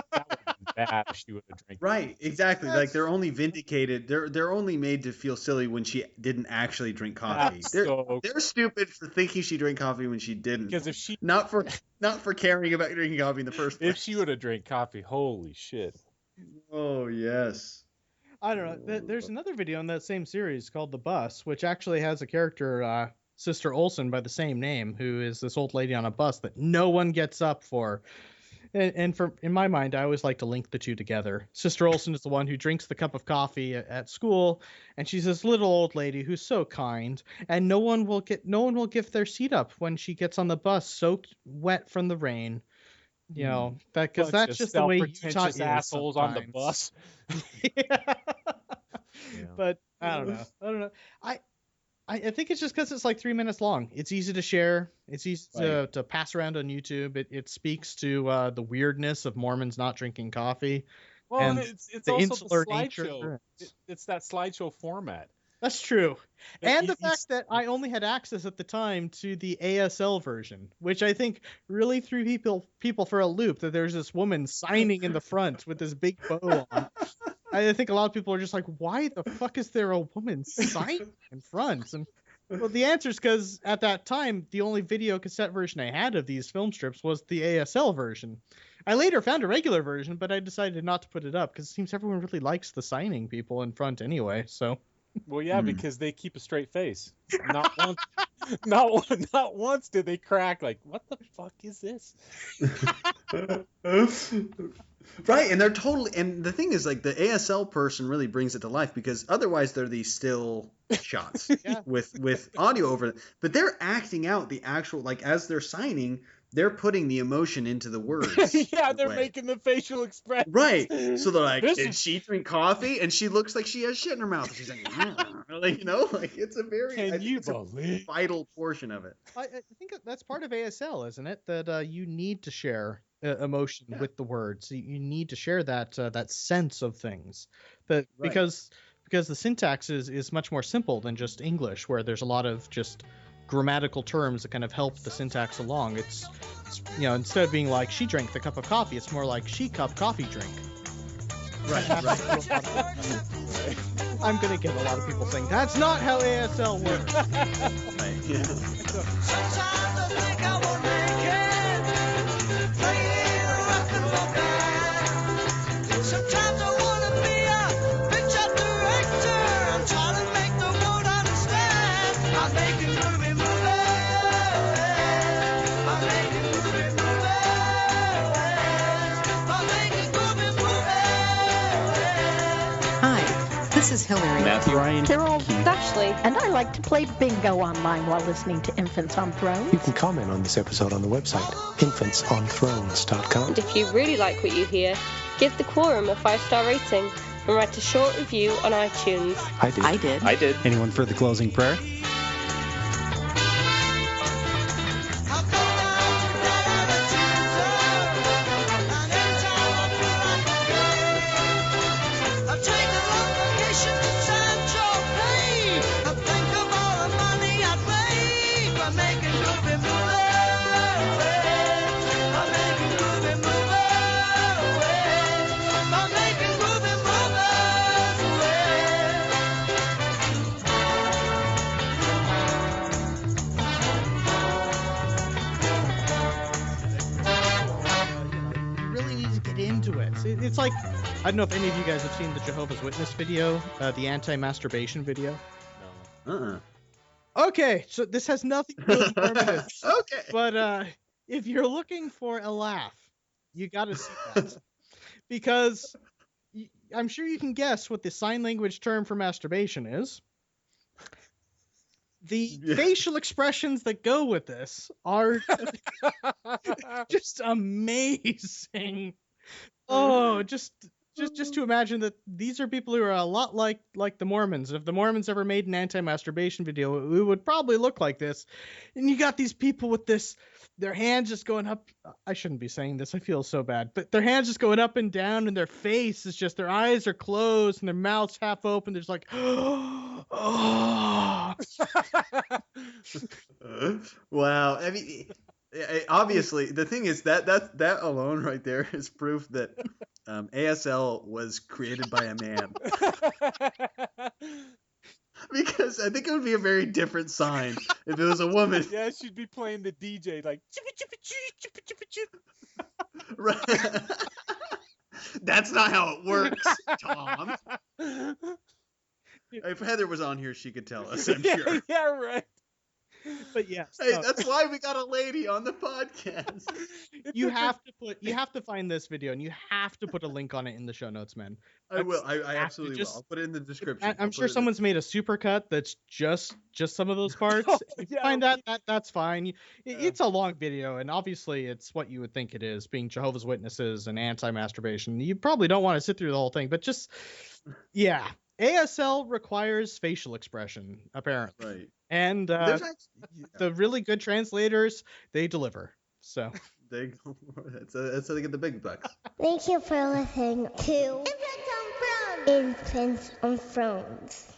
bad if she would have drank. Right, exactly. Like they're only vindicated. They're only made to feel silly when she didn't actually drink coffee. They're stupid for thinking she drank coffee when she didn't. Because if she not for caring about drinking coffee in the first place. If she would have drank coffee, holy shit. Oh yes. I don't know. There's another video in that same series called The Bus, which actually has a character, Sister Olsen, by the same name, who is this old lady on a bus that no one gets up for. And in my mind, I always like to link the two together. Sister Olsen is the one who drinks the cup of coffee at school, and she's this little old lady who's so kind, and no one will give their seat up when she gets on the bus soaked wet from the rain. Because that's just the way Utah is assholes sometimes. On the bus. Yeah. But I don't know. I think it's just because it's like 3 minutes long. It's easy to share. It's easy to pass around on YouTube. It speaks to the weirdness of Mormons not drinking coffee. Well, and it's the also insular the slideshow. nature. It's that slideshow format. That's true. And the fact that I only had access at the time to the ASL version, which I think really threw people for a loop, that there's this woman signing in the front with this big bow on. I think a lot of people are just like, why the fuck is there a woman signing in front? And well, the answer is because at that time, the only video cassette version I had of these film strips was the ASL version. I later found a regular version, but I decided not to put it up because it seems everyone really likes the signing people in front anyway. So. Well, yeah, because they keep a straight face. Not once did they crack. Like, what the fuck is this? Right, and they're totally. And the thing is, like, the ASL person really brings it to life because otherwise they're these still shots with audio over it. But they're acting out the actual, like, as they're signing, they're putting the emotion into the words. Yeah, they're making the facial expression. Right. So they're like, did she drink coffee? And she looks like she has shit in her mouth. She's like, like, like it's a very vital portion of it. I think that's part of ASL, isn't it? That you need to share emotion with the words. You need to share that sense of things. Because the syntax is much more simple than just English, where there's a lot of just grammatical terms that kind of help the syntax along. It's instead of being like she drank the cup of coffee, it's more like she cup coffee drink. Right. I'm gonna get a lot of people saying that's not how ASL works. Sometimes I wanna be a picture director. I'm trying to make the world understand. I'm making movie movies. I'm making movie movies. I'm making movie movies. Hi, this is Hillary. Matthew. Ryan. Carol. Ashley. And I like to play bingo online while listening to Infants on Thrones. You can comment on this episode on the website, infantsonthrones.com. And if you really like what you hear, give the Quorum a 5-star rating and write a short review on iTunes. I did. Anyone for the closing prayer? It's like, I don't know if any of you guys have seen the Jehovah's Witness video, the anti-masturbation video. No. Okay, so this has nothing to do with Mormonism. Okay. But if you're looking for a laugh, you got to see that. Because I'm sure you can guess what the sign language term for masturbation is. The facial expressions that go with this are just amazing. Oh, just to imagine that these are people who are a lot like the Mormons. If the Mormons ever made an anti-masturbation video, it would probably look like this. And you got these people with their hands just going up. I shouldn't be saying this. I feel so bad. But their hands just going up and down, and their face is just, their eyes are closed, and their mouth's half open. There's like, oh. Wow. I mean, obviously, the thing is that alone right there is proof that ASL was created by a man. Because I think it would be a very different sign if it was a woman. Yeah, she'd be playing the DJ like. Right. That's not how it works, Tom. If Heather was on here, she could tell us, I'm sure. Yeah, right. But yes. Hey, that's why we got a lady on the podcast. You have to find this video, and you have to put a link on it in the show notes, man. I will. I absolutely will. I'll put it in the description. I'm sure someone's made a supercut that's just some of those parts. If you find that's fine. It's a long video, and obviously it's what you would think it is, being Jehovah's Witnesses and anti-masturbation. You probably don't want to sit through the whole thing, but just, yeah. ASL requires facial expression, apparently. Right. And the really good translators, they deliver. So that's how they get the big bucks. Thank you for listening to Infants on Thrones.